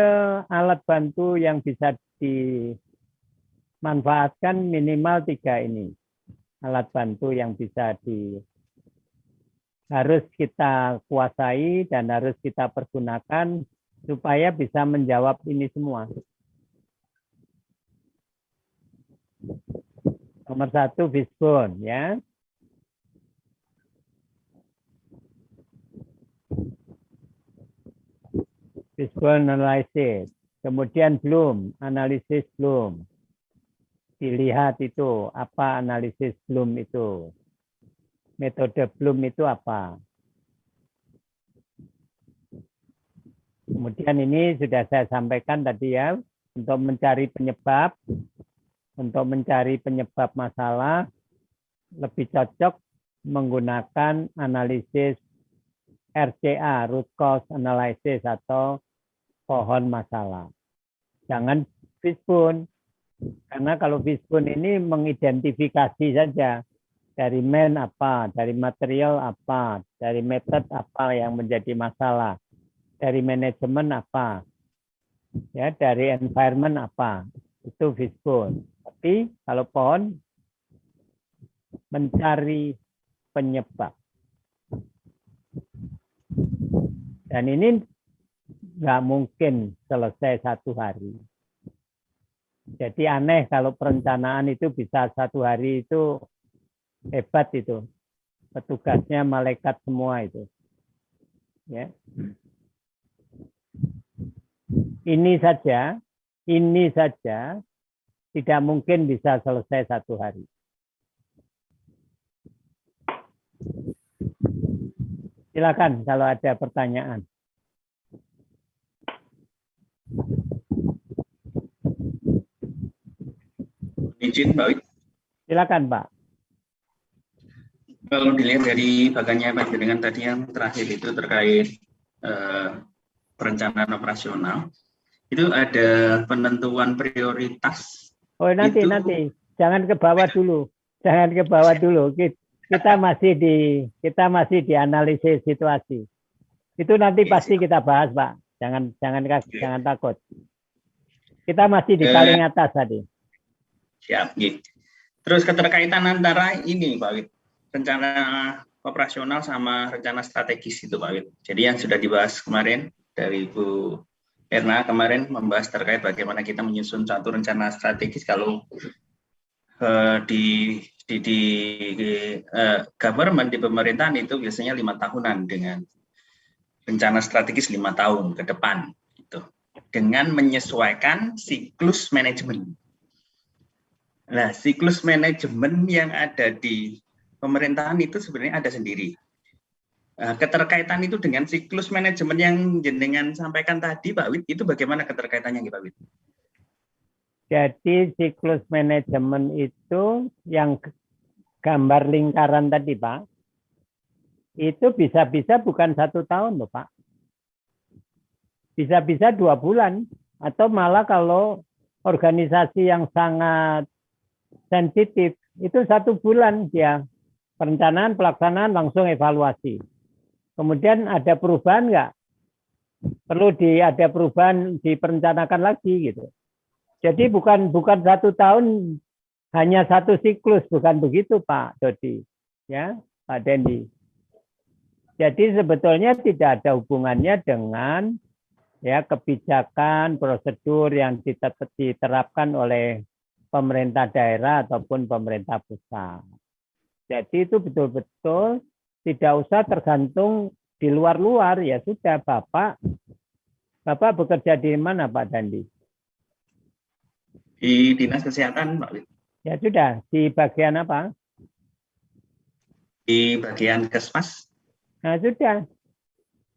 alat bantu yang bisa dimanfaatkan minimal 3 ini. Alat bantu yang harus kita kuasai dan harus kita pergunakan supaya bisa menjawab ini semua. Nomor 1 Fishbone, ya. Fishbone analysis. Kemudian Bloom, analisis Bloom. Dilihat itu, apa analisis Bloom itu. Metode Bloom itu apa. Kemudian ini sudah saya sampaikan tadi ya, untuk mencari penyebab, masalah, lebih cocok menggunakan analisis RCA, root cause analysis atau pohon masalah. Jangan Fishbone. Karena kalau Fishbone ini mengidentifikasi saja dari apa, dari material apa, dari metode apa yang menjadi masalah, dari manajemen apa, ya, dari environment apa, itu Fishbone. Tapi kalau pohon mencari penyebab, dan ini nggak mungkin selesai 1 hari. Jadi aneh kalau perencanaan itu bisa 1 hari, itu hebat itu. Petugasnya malaikat semua itu. Ya. Ini saja Tidak mungkin bisa selesai 1 hari. Silakan kalau ada pertanyaan. Izin, Pak Wid. Silakan, Pak. Kalau dilihat dari bagannya Pak dengan tadi yang terakhir itu terkait perencanaan operasional, itu ada penentuan prioritas. Oh, nanti, jangan ke bawah dulu. Jangan ke bawah dulu. Kita masih di analisis situasi. Itu nanti pasti kita bahas, Pak. Jangan takut. Kita masih di paling atas tadi. Siap, gitu. Terus keterkaitan antara ini, Pak Wid, rencana operasional sama rencana strategis itu, Pak Wid. Jadi yang sudah dibahas kemarin dari Bu Erna kemarin membahas terkait bagaimana kita menyusun satu rencana strategis kalau di government, di pemerintahan itu biasanya 5 tahunan dengan rencana strategis 5 tahun ke depan, gitu. Dengan menyesuaikan siklus manajemen. Nah, siklus manajemen yang ada di pemerintahan itu sebenarnya ada sendiri. Keterkaitan itu dengan siklus manajemen yang jenengan sampaikan tadi, Pak Wid, itu bagaimana keterkaitannya, Pak Wid? Jadi siklus manajemen itu yang gambar lingkaran tadi, Pak, itu bisa-bisa bukan 1 tahun, loh, Pak. Bisa-bisa 2 bulan, atau malah kalau organisasi yang sangat sensitif itu 1 bulan dia perencanaan, pelaksanaan, langsung evaluasi. Kemudian ada perubahan nggak? Perlu ada perubahan, diperencanakan lagi gitu. Jadi bukan 1 tahun hanya 1 siklus, bukan begitu Pak Dodi, ya Pak Dendi. Jadi sebetulnya tidak ada hubungannya dengan ya kebijakan, prosedur yang diterapkan oleh pemerintah daerah ataupun pemerintah pusat. Jadi itu betul-betul tidak usah tergantung di luar-luar, ya sudah Bapak bekerja di mana Pak Dandi? Di Dinas Kesehatan, Pak Wid. Ya sudah, di bagian apa? Di bagian Kesmas. Nah sudah,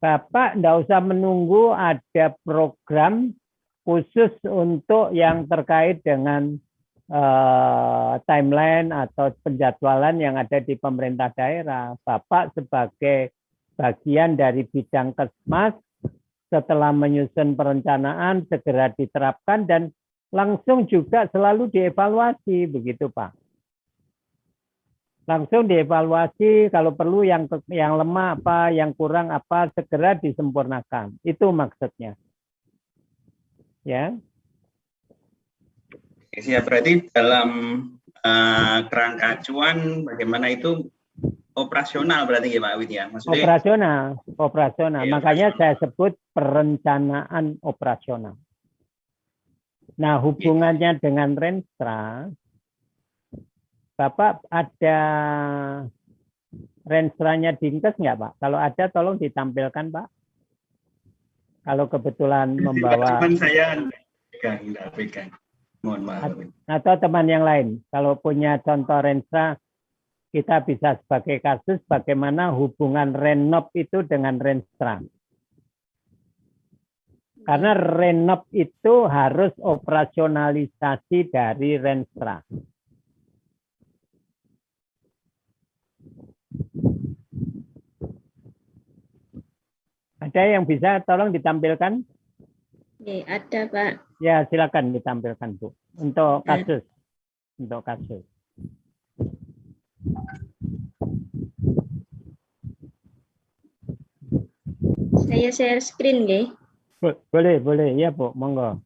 Bapak tidak usah menunggu ada program khusus untuk yang terkait dengan timeline atau penjadwalan yang ada di pemerintah daerah. Bapak sebagai bagian dari bidang Kesmas, setelah menyusun perencanaan segera diterapkan dan langsung juga selalu dievaluasi, begitu Pak. Langsung dievaluasi, kalau perlu yang lemah apa, yang kurang apa, segera disempurnakan. Itu maksudnya. Ya. Ya, berarti dalam kerangka acuan bagaimana itu operasional berarti ya Pak Wid ya? Maksudnya operasional. Ya, makanya saya sebut perencanaan operasional. Nah, hubungannya dengan Renstra, Bapak ada Renstranya Dinkes nggak Pak? Kalau ada tolong ditampilkan Pak. Kalau kebetulan membawa. Cuman saya pegang. Mohon maaf. Atau teman yang lain, kalau punya contoh Renstra, kita bisa sebagai kasus bagaimana hubungan Renop itu dengan Renstra. Karena Renop itu harus operasionalisasi dari Renstra. Ada yang bisa tolong ditampilkan? Oke, ada Pak. Ya, silakan ditampilkan Bu. Untuk kasus. Untuk kasus. Saya share screen, nggih. Boleh. Ya, Bu. Monggo.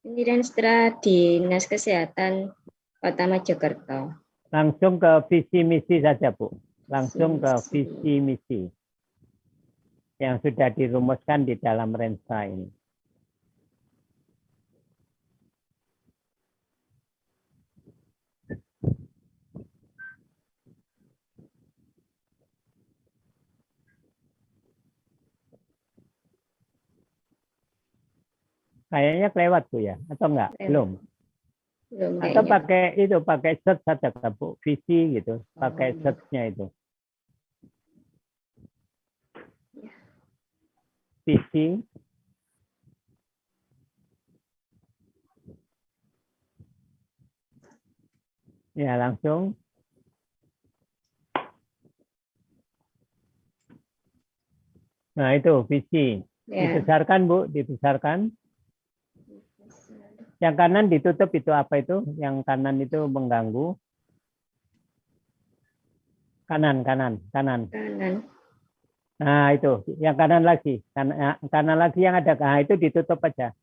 Ini Renstra Dinas Kesehatan Kota Mojokerto. Langsung ke visi misi saja, Bu. Langsung ke visi misi yang sudah dirumuskan di dalam Renstra ini. Kayaknya kelewat Bu ya, atau enggak? Lewat. Belum. Belum Atau kayaknya. pakai search saja Bu, visi gitu, pakai search-nya itu. Visi. Ya, langsung. Nah, itu visi. Ya. Dibesarkan Bu, dibesarkan. Yang kanan ditutup itu apa itu? Yang kanan itu mengganggu. Kanan. Kanan. Nah, itu. Yang kanan lagi. Kanan lagi yang ada. Nah, itu ditutup aja.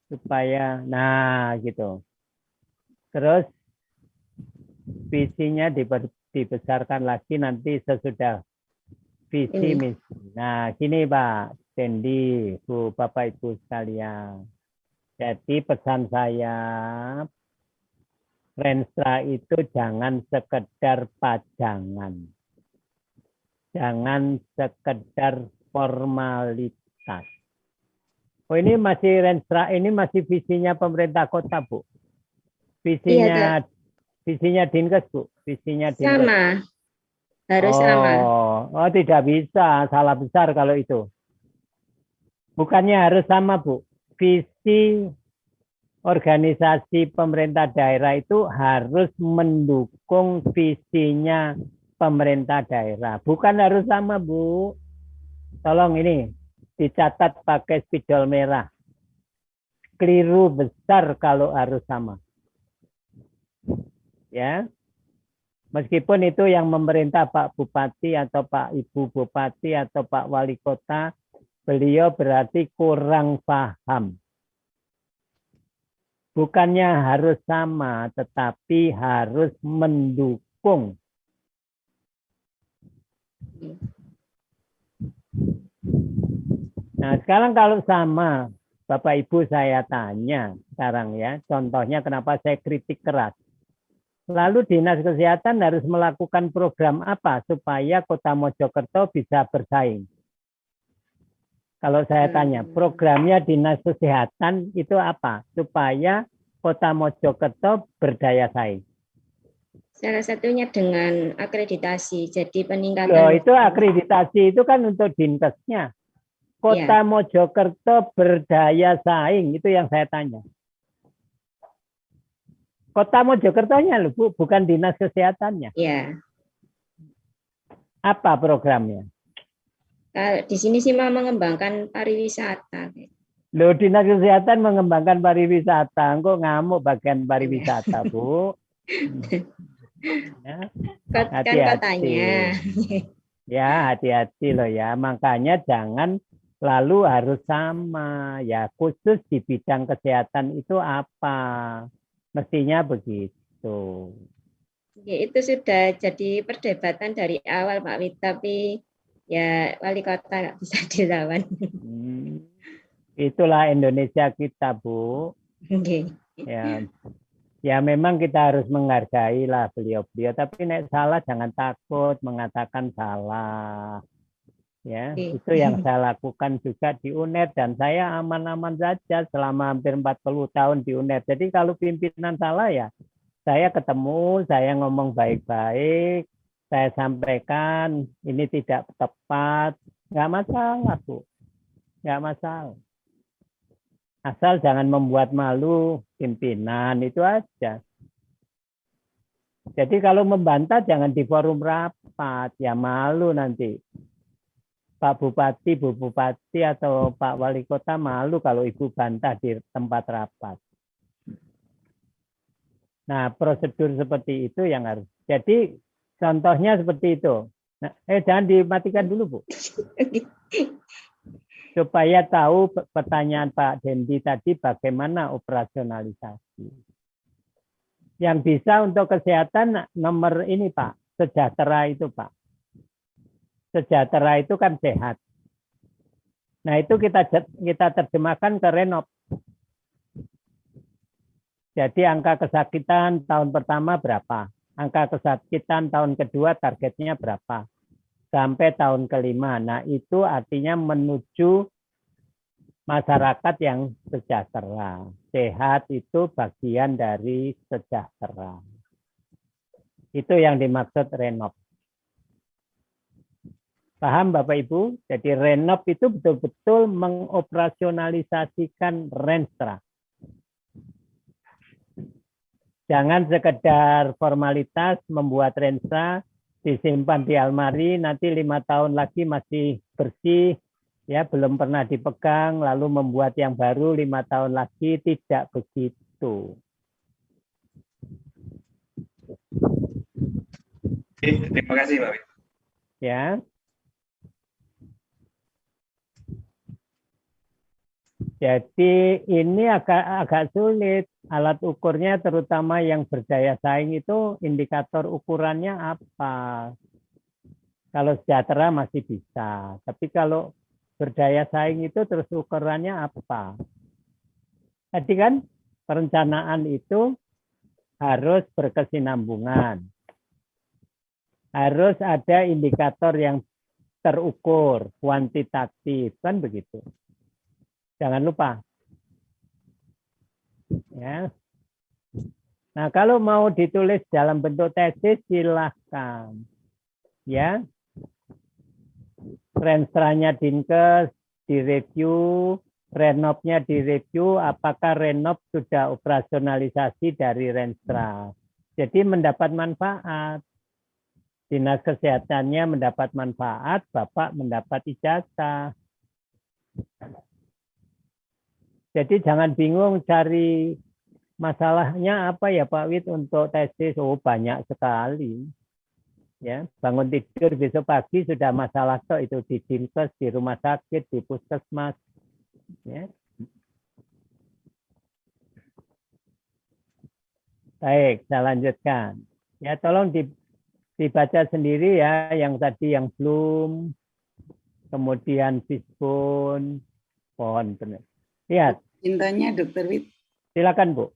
Supaya, nah gitu. Terus visinya dibesarkan lagi nanti sesudah visi misi. Nah, gini Pak Dendi, Bu, Bapak Ibu sekalian. Jadi pesan saya, Renstra itu jangan sekedar pajangan. Jangan sekedar formalitas. Oh, ini masih Renstra, ini masih visinya pemerintah kota, Bu. Visinya visinya Dinkes, Bu. Visinya Dinkes. Sama. Harus sama. Oh, tidak bisa, salah besar kalau itu. Bukannya harus sama, Bu. Visi organisasi pemerintah daerah itu harus mendukung visinya pemerintah daerah. Bukan harus sama, Bu. Tolong ini dicatat pakai spidol merah. Keliru besar kalau harus sama. Ya. Meskipun itu yang memerintah Pak Bupati atau Pak Ibu Bupati atau Pak Wali Kota, beliau berarti kurang paham. Bukannya harus sama, tetapi harus mendukung. Nah, sekarang kalau sama, Bapak Ibu saya tanya sekarang ya, contohnya kenapa saya kritik keras. Lalu Dinas Kesehatan harus melakukan program apa supaya Kota Mojokerto bisa bersaing? Kalau saya tanya, programnya Dinas Kesehatan itu apa supaya Kota Mojokerto berdaya saing? Salah satunya dengan akreditasi. Jadi peningkatan. Loh, itu akreditasi itu kan untuk Dinkesnya. Kota Mojokerto berdaya saing, itu yang saya tanya. Kota Mojokertonya loh, Bu, bukan Dinas Kesehatannya. Iya. Apa programnya? Di sini sih mau mengembangkan pariwisata. Loh, Dinas Kesehatan mengembangkan pariwisata. Kok ngamuk bagian pariwisata, Bu? Ya, hati-hati. Ya, hati-hati loh ya. Makanya jangan lalu harus sama. Ya, khusus di bidang kesehatan itu apa? Mestinya begitu. Ya, itu sudah jadi perdebatan dari awal, Pak Wid. Tapi ya wali kota nggak bisa dilawan. Itulah Indonesia kita, Bu. Ya memang kita harus menghargai lah beliau-beliau. Tapi nek salah jangan takut mengatakan salah. Ya, itu yang saya lakukan juga di UNER dan saya aman-aman saja selama hampir 40 tahun di UNER. Jadi kalau pimpinan salah ya saya ketemu, saya ngomong baik-baik, saya sampaikan ini tidak tepat, nggak masalah, Bu. Nggak masalah. Asal jangan membuat malu pimpinan, itu aja. Jadi kalau membantah jangan di forum rapat, ya malu nanti. Pak Bupati, Bu Bupati, atau Pak Wali Kota malu kalau Ibu bantah di tempat rapat. Nah, prosedur seperti itu yang harus. Jadi, contohnya seperti itu. Nah, jangan dimatikan dulu, Bu. Supaya tahu pertanyaan Pak Dendi tadi bagaimana operasionalisasi. Yang bisa untuk kesehatan nomor ini, Pak. Sejahtera itu, Pak. Sejahtera itu kan sehat. Nah, itu kita terjemahkan ke Renov. Jadi angka kesakitan tahun pertama berapa? Angka kesakitan tahun kedua targetnya berapa? Sampai tahun kelima. Nah, itu artinya menuju masyarakat yang sejahtera. Sehat itu bagian dari sejahtera. Itu yang dimaksud renov. Paham Bapak Ibu? Jadi renov itu betul-betul mengoperasionalisasikan Renstra. Jangan sekedar formalitas membuat Renstra, disimpan di almari, nanti 5 tahun lagi masih bersih, ya belum pernah dipegang, lalu membuat yang baru 5 tahun lagi, tidak begitu. Terima kasih Pak Wid. Ya. Jadi ini agak sulit. Alat ukurnya terutama yang berdaya saing itu indikator ukurannya apa? Kalau sejahtera masih bisa. Tapi kalau berdaya saing itu terus ukurannya apa? Tadi kan perencanaan itu harus berkesinambungan. Harus ada indikator yang terukur, kuantitatif, kan begitu. Jangan lupa. Ya. Nah, kalau mau ditulis dalam bentuk tesis silahkan. Ya. Renstranya Dinkes direview, renovnya direview, apakah renov sudah operasionalisasi dari Renstra. Jadi mendapat manfaat. Dinas Kesehatannya mendapat manfaat, Bapak mendapat ijazah. Jadi jangan bingung cari masalahnya apa ya Pak Wid untuk tesis. Oh banyak sekali. Ya, bangun tidur besok pagi sudah masalah toh itu di Dinkes, di rumah sakit, di puskesmas. Ya. Baik, saya lanjutkan. Ya tolong dibaca sendiri ya yang tadi yang belum, kemudian fishbone, pohon benar. Lihat. Cintanya Dokter Wid. Silakan Bu.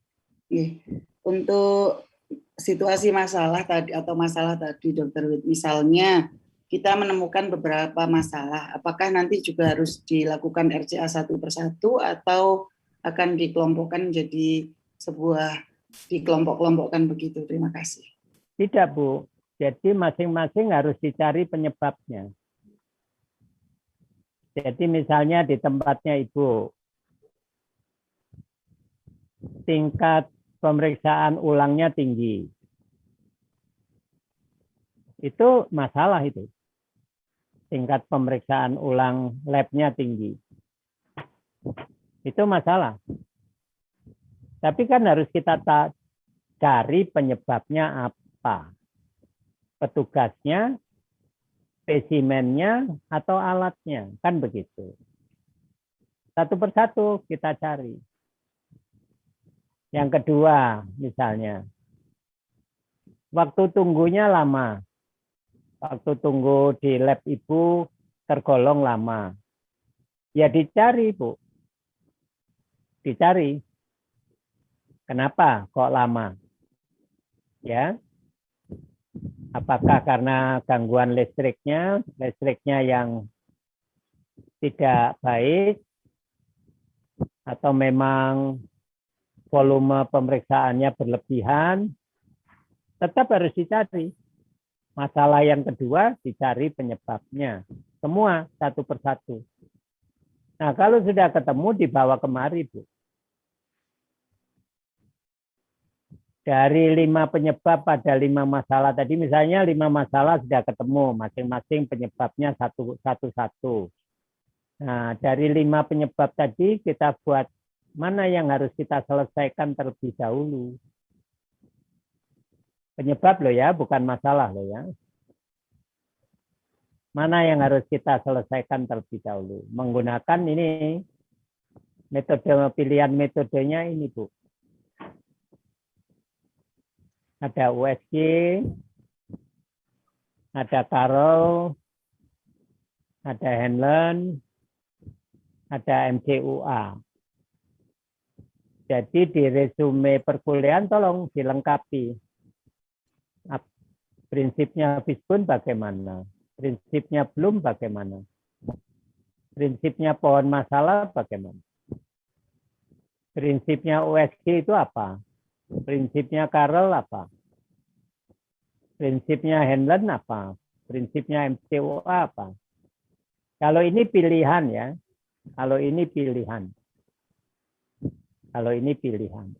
Untuk situasi masalah tadi atau masalah tadi Dokter Wid, misalnya kita menemukan beberapa masalah, apakah nanti juga harus dilakukan RCA satu persatu atau akan dikelompokkan menjadi sebuah dikelompok-kelompokkan begitu? Terima kasih. Tidak Bu. Jadi masing-masing harus dicari penyebabnya. Jadi misalnya di tempatnya Ibu, tingkat pemeriksaan ulangnya tinggi. Itu masalah itu. Tingkat pemeriksaan ulang labnya tinggi. Itu masalah. Tapi kan harus kita cari penyebabnya apa. Petugasnya, spesimennya, atau alatnya. Kan begitu. Satu persatu kita cari. Yang kedua, misalnya, waktu tunggunya lama. Waktu tunggu di lab Ibu tergolong lama. Ya dicari, Bu. Dicari. Kenapa kok lama? Ya. Apakah karena gangguan listriknya yang tidak baik, atau memang volume pemeriksaannya berlebihan, tetap harus dicari. Masalah yang kedua, dicari penyebabnya. Semua satu persatu. Nah, kalau sudah ketemu, dibawa kemari, Bu. Dari 5 penyebab pada 5 masalah tadi, misalnya 5 masalah sudah ketemu, masing-masing penyebabnya satu-satu. Nah, dari 5 penyebab tadi, kita buat mana yang harus kita selesaikan terlebih dahulu. Penyebab loh ya, bukan masalah loh ya. Mana yang harus kita selesaikan terlebih dahulu. Menggunakan ini, metode pilihan metodenya ini Bu. Ada USG, ada Carroll, ada Hanlon, ada MCUA. Jadi di resume perkuliahan tolong dilengkapi. Prinsipnya Fishbone bagaimana? Prinsipnya Bloom bagaimana? Prinsipnya pohon masalah bagaimana? Prinsipnya USG itu apa? Prinsipnya Carroll apa? Prinsipnya Henlen apa? Prinsipnya MCOA apa? Kalau ini pilihan ya. Kalau ini pilihan. Kalau ini pilihan.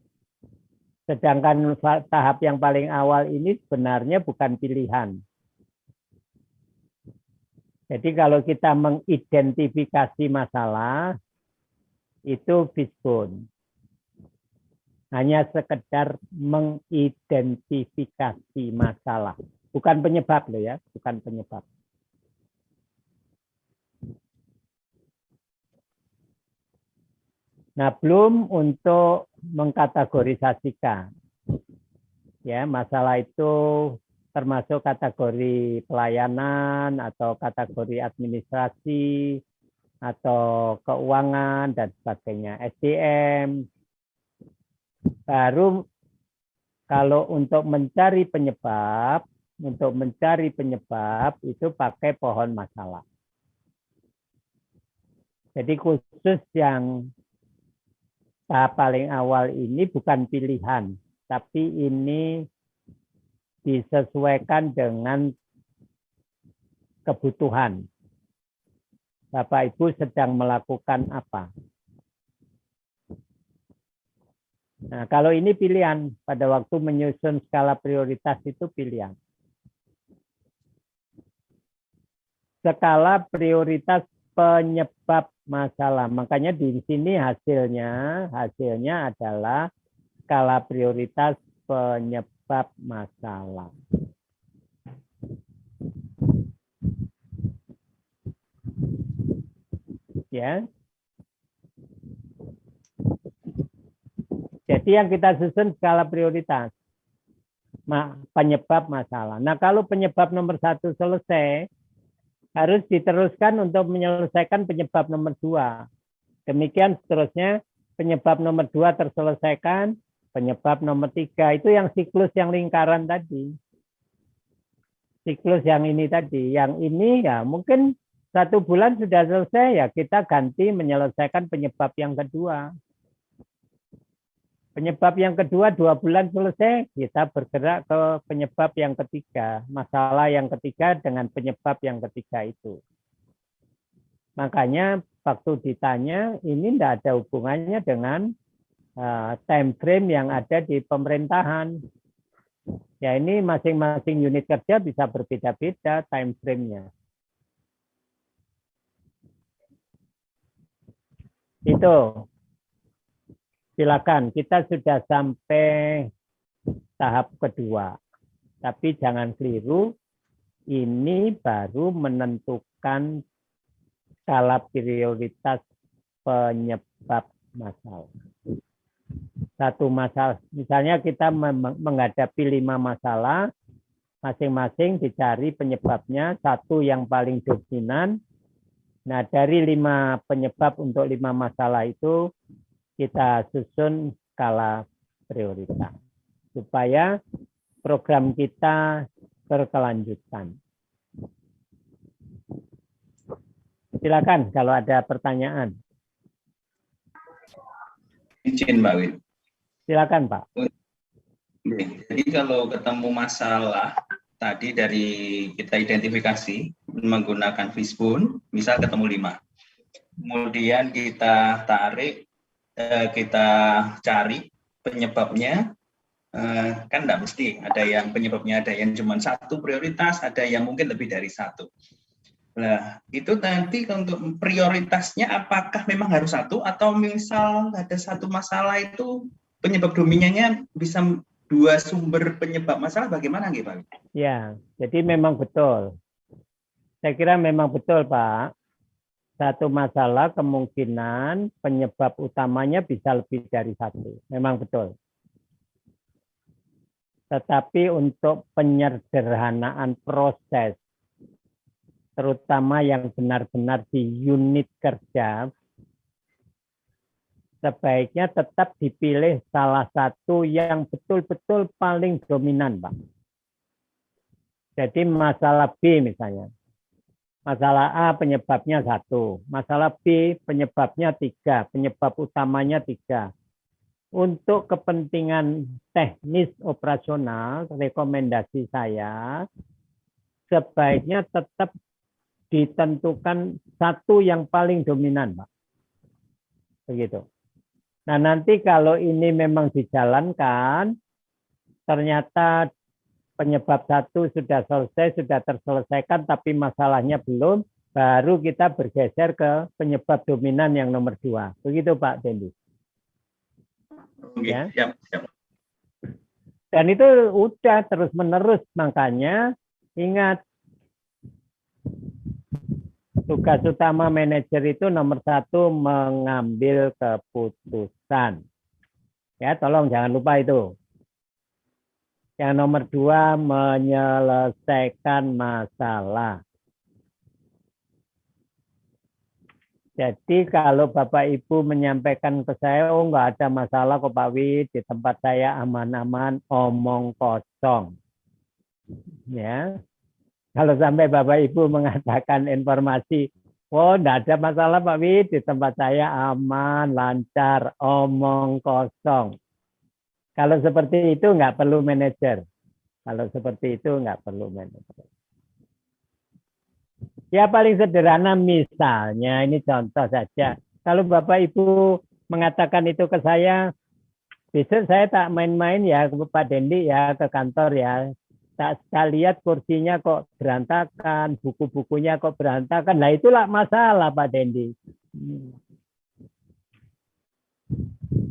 Sedangkan tahap yang paling awal ini sebenarnya bukan pilihan. Jadi kalau kita mengidentifikasi masalah, itu fishbone. Hanya sekedar mengidentifikasi masalah. Bukan penyebab loh ya, bukan penyebab. Nah, belum untuk mengkategorisasikan. Ya, masalah itu termasuk kategori pelayanan atau kategori administrasi atau keuangan dan sebagainya, SDM. Baru kalau untuk mencari penyebab itu pakai pohon masalah. Jadi khusus yang tahap paling awal ini bukan pilihan, tapi ini disesuaikan dengan kebutuhan. Bapak Ibu sedang melakukan apa? Nah, kalau ini pilihan, pada waktu menyusun skala prioritas itu pilihan. Skala prioritas penyebab masalah. Makanya di sini hasilnya adalah skala prioritas penyebab masalah. Ya. Jadi yang kita susun skala prioritas penyebab masalah. Nah, kalau penyebab nomor 1 selesai, harus diteruskan untuk menyelesaikan penyebab nomor 2. Demikian seterusnya, penyebab nomor 2 terselesaikan, penyebab nomor 3 itu yang siklus yang lingkaran tadi. Siklus yang ini tadi, yang ini ya mungkin 1 bulan sudah selesai, ya kita ganti menyelesaikan penyebab yang kedua. Penyebab yang kedua 2 bulan selesai, kita bergerak ke penyebab yang ketiga. Masalah yang ketiga dengan penyebab yang ketiga itu. Makanya waktu ditanya, ini tidak ada hubungannya dengan time frame yang ada di pemerintahan. Ya ini masing-masing unit kerja bisa berbeda-beda time frame-nya. Itu. Silakan, kita sudah sampai tahap kedua. Tapi jangan keliru, ini baru menentukan skala prioritas penyebab masalah. 1 masalah, misalnya kita menghadapi 5 masalah, masing-masing dicari penyebabnya, 1 yang paling dominan. Nah, dari 5 penyebab untuk 5 masalah itu, kita susun skala prioritas supaya program kita berkelanjutan. Silakan kalau ada pertanyaan. Izin Mbak Wid. Silakan Pak. Jadi kalau ketemu masalah tadi dari kita identifikasi menggunakan fishbone, misal ketemu 5. Kemudian kita tarik, kita cari penyebabnya, kan enggak mesti ada yang penyebabnya, ada yang cuma 1 prioritas, ada yang mungkin lebih dari 1. Nah, itu nanti untuk prioritasnya apakah memang harus 1 atau misal ada 1 masalah itu penyebab dominannya bisa 2 sumber penyebab masalah, bagaimana nggih Pak? Ya, jadi memang betul. Saya kira memang betul Pak. 1 masalah kemungkinan penyebab utamanya bisa lebih dari 1. Memang betul. Tetapi untuk penyederhanaan proses, terutama yang benar-benar di unit kerja, sebaiknya tetap dipilih salah satu yang betul-betul paling dominan, Pak. Jadi masalah B misalnya. Masalah A penyebabnya 1, masalah B penyebabnya 3, penyebab utamanya 3. Untuk kepentingan teknis operasional, rekomendasi saya sebaiknya tetap ditentukan satu yang paling dominan, Pak. Begitu. Nah, nanti kalau ini memang dijalankan, ternyata penyebab 1 sudah selesai, sudah terselesaikan, tapi masalahnya belum, baru kita bergeser ke penyebab dominan yang nomor 2. Begitu Pak Dendi. Ya. Siap. Dan itu udah terus-menerus, makanya ingat, tugas utama manajer itu nomor 1 mengambil keputusan. Ya, tolong jangan lupa itu. Yang nomor 2 menyelesaikan masalah. Jadi kalau Bapak Ibu menyampaikan ke saya, oh nggak ada masalah kok Pak Wid, di tempat saya aman-aman, omong kosong. Ya. Kalau sampai Bapak Ibu mengatakan informasi, oh nggak ada masalah Pak Wid, di tempat saya aman, lancar, omong kosong. Kalau seperti itu nggak perlu manajer. Kalau seperti itu nggak perlu manajer. Ya paling sederhana misalnya, ini contoh saja. Kalau Bapak Ibu mengatakan itu ke saya, besok saya tak main-main ya ke Pak Dendi ya ke kantor ya. Tak saya lihat kursinya kok berantakan, buku-bukunya kok berantakan. Nah itulah masalah Pak Dendi.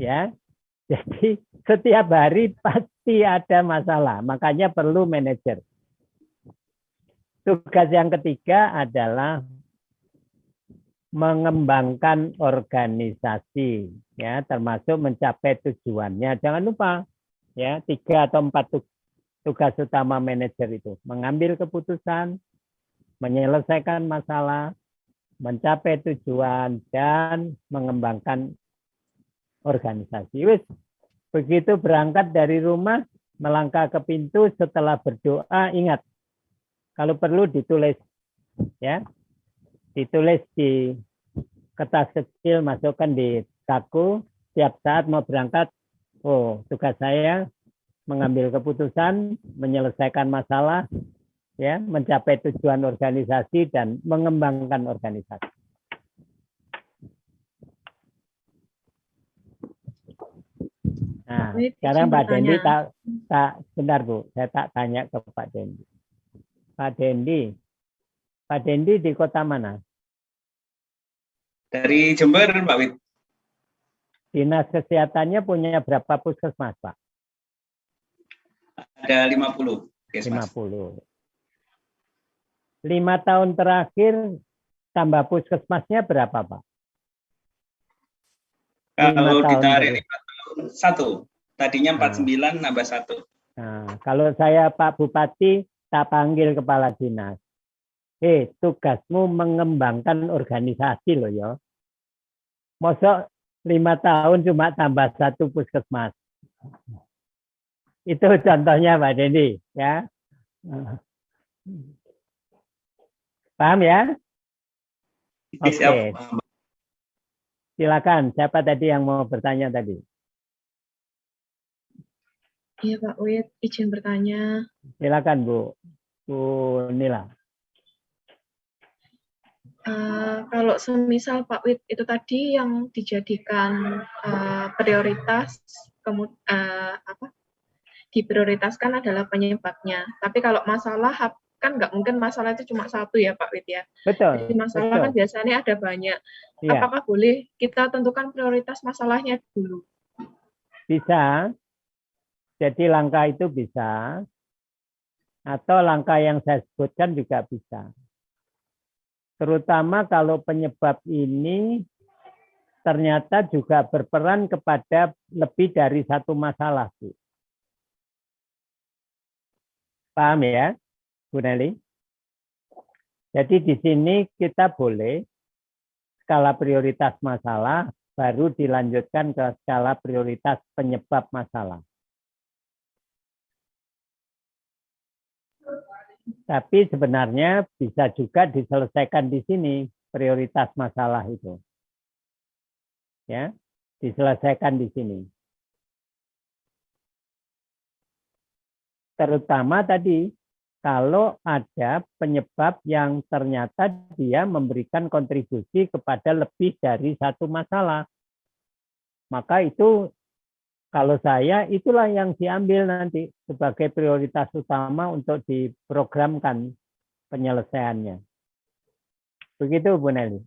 Ya, jadi setiap hari pasti ada masalah. Makanya perlu manajer. Tugas yang ketiga adalah mengembangkan organisasi, ya, termasuk mencapai tujuannya. Jangan lupa, ya, 3 atau 4 tugas utama manajer itu: mengambil keputusan, menyelesaikan masalah, mencapai tujuan, dan mengembangkan organisasi. Wis, begitu berangkat dari rumah, melangkah ke pintu, setelah berdoa, ingat, kalau perlu ditulis, ya, ditulis di kertas kecil, masukkan di saku. Tiap saat mau berangkat, oh tugas saya mengambil keputusan, menyelesaikan masalah, ya, mencapai tujuan organisasi dan mengembangkan organisasi. Nah, sekarang Pak Dendi bentar Bu, saya tak tanya ke Pak Dendi. Pak Dendi di kota mana? Dari Jember, Pak Wid. Dinas kesehatannya punya berapa puskesmas, Pak? Ada 50. 50. 5 tahun terakhir tambah puskesmasnya berapa, Pak? Kalau ditarik 5 tahun, 1. Tadinya 49, nambah 1. Nah, kalau saya Pak Bupati, tak panggil kepala dinas. Tugasmu mengembangkan organisasi loh ya. Mosok 5 tahun cuma tambah 1 puskesmas. Itu contohnya Pak Dendi, ya. Paham ya? Oke. Silakan, siapa tadi yang mau bertanya tadi? Iya Pak Wid, izin bertanya. Silakan Bu Nila. Kalau semisal Pak Wid itu tadi yang dijadikan prioritas, diprioritaskan adalah penyebabnya. Tapi kalau masalah kan nggak mungkin masalah itu cuma 1 ya Pak Wid ya. Betul. Jadi masalah kan biasanya ada banyak. Iya. Apakah boleh kita tentukan prioritas masalahnya dulu? Bisa. Jadi langkah itu bisa. Atau langkah yang saya sebutkan juga bisa. Terutama kalau penyebab ini ternyata juga berperan kepada lebih dari 1 masalah. Bu. Paham ya, Bu Nelly? Jadi di sini kita boleh skala prioritas masalah, baru dilanjutkan ke skala prioritas penyebab masalah. Tapi sebenarnya bisa juga diselesaikan di sini prioritas masalah itu. Ya, diselesaikan di sini. Terutama tadi kalau ada penyebab yang ternyata dia memberikan kontribusi kepada lebih dari satu masalah. Maka itu kalau saya itulah yang diambil nanti sebagai prioritas utama untuk diprogramkan penyelesaiannya. Begitu Bu Nelly.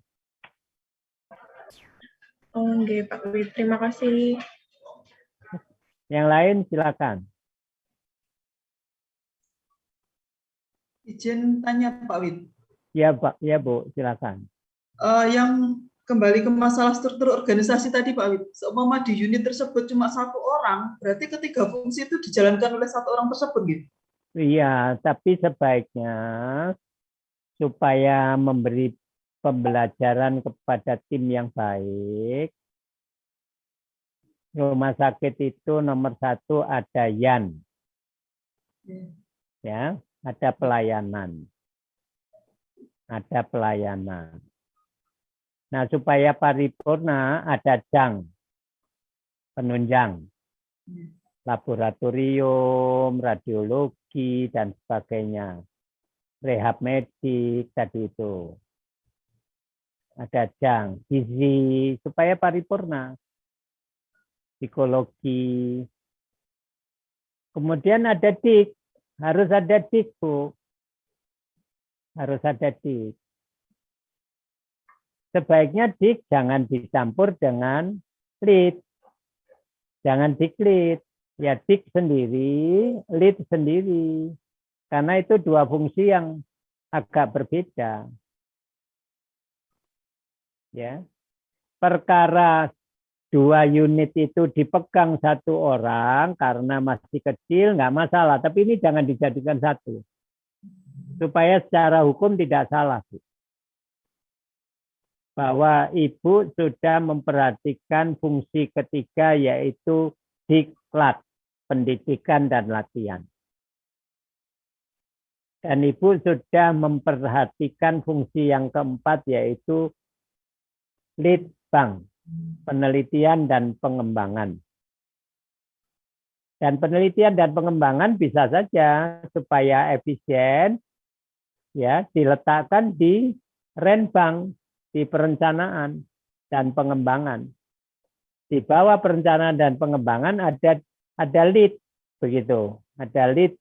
Oke, Pak Wid, terima kasih. Yang lain silakan. Izin tanya Pak Wid. Ya Pak, ya Bu, silakan. Yang kembali ke masalah struktur organisasi tadi Pak Wid, seumpama di unit tersebut cuma satu orang, berarti ketiga fungsi itu dijalankan oleh satu orang tersebut gitu? Iya, tapi sebaiknya supaya memberi pembelajaran kepada tim yang baik, rumah sakit itu nomor 1 ada YAN, ya, ada pelayanan, ada pelayanan. Nah, supaya paripurna ada JANG, penunjang, laboratorium, radiologi, dan sebagainya. Rehab medik tadi itu. Ada JANG, gizi, supaya paripurna. Psikologi. Kemudian ada DIK, harus ada DIK, Bu. Harus ada DIK. Sebaiknya DIK jangan dicampur dengan lead. Jangan DIK-lead. Ya DIK sendiri, lead sendiri. Karena itu dua fungsi yang agak berbeda. Ya. Perkara 2 unit itu dipegang satu orang karena masih kecil, nggak masalah. Tapi ini jangan dijadikan satu. Supaya secara hukum tidak salah. Bu. Bahwa Ibu sudah memperhatikan fungsi ketiga yaitu diklat, pendidikan dan latihan. Dan Ibu sudah memperhatikan fungsi yang keempat yaitu litbang, penelitian dan pengembangan. Dan penelitian dan pengembangan bisa saja supaya efisien ya diletakkan di renbang, di perencanaan dan pengembangan. Di bawah perencanaan dan pengembangan ada lead begitu, ada lead.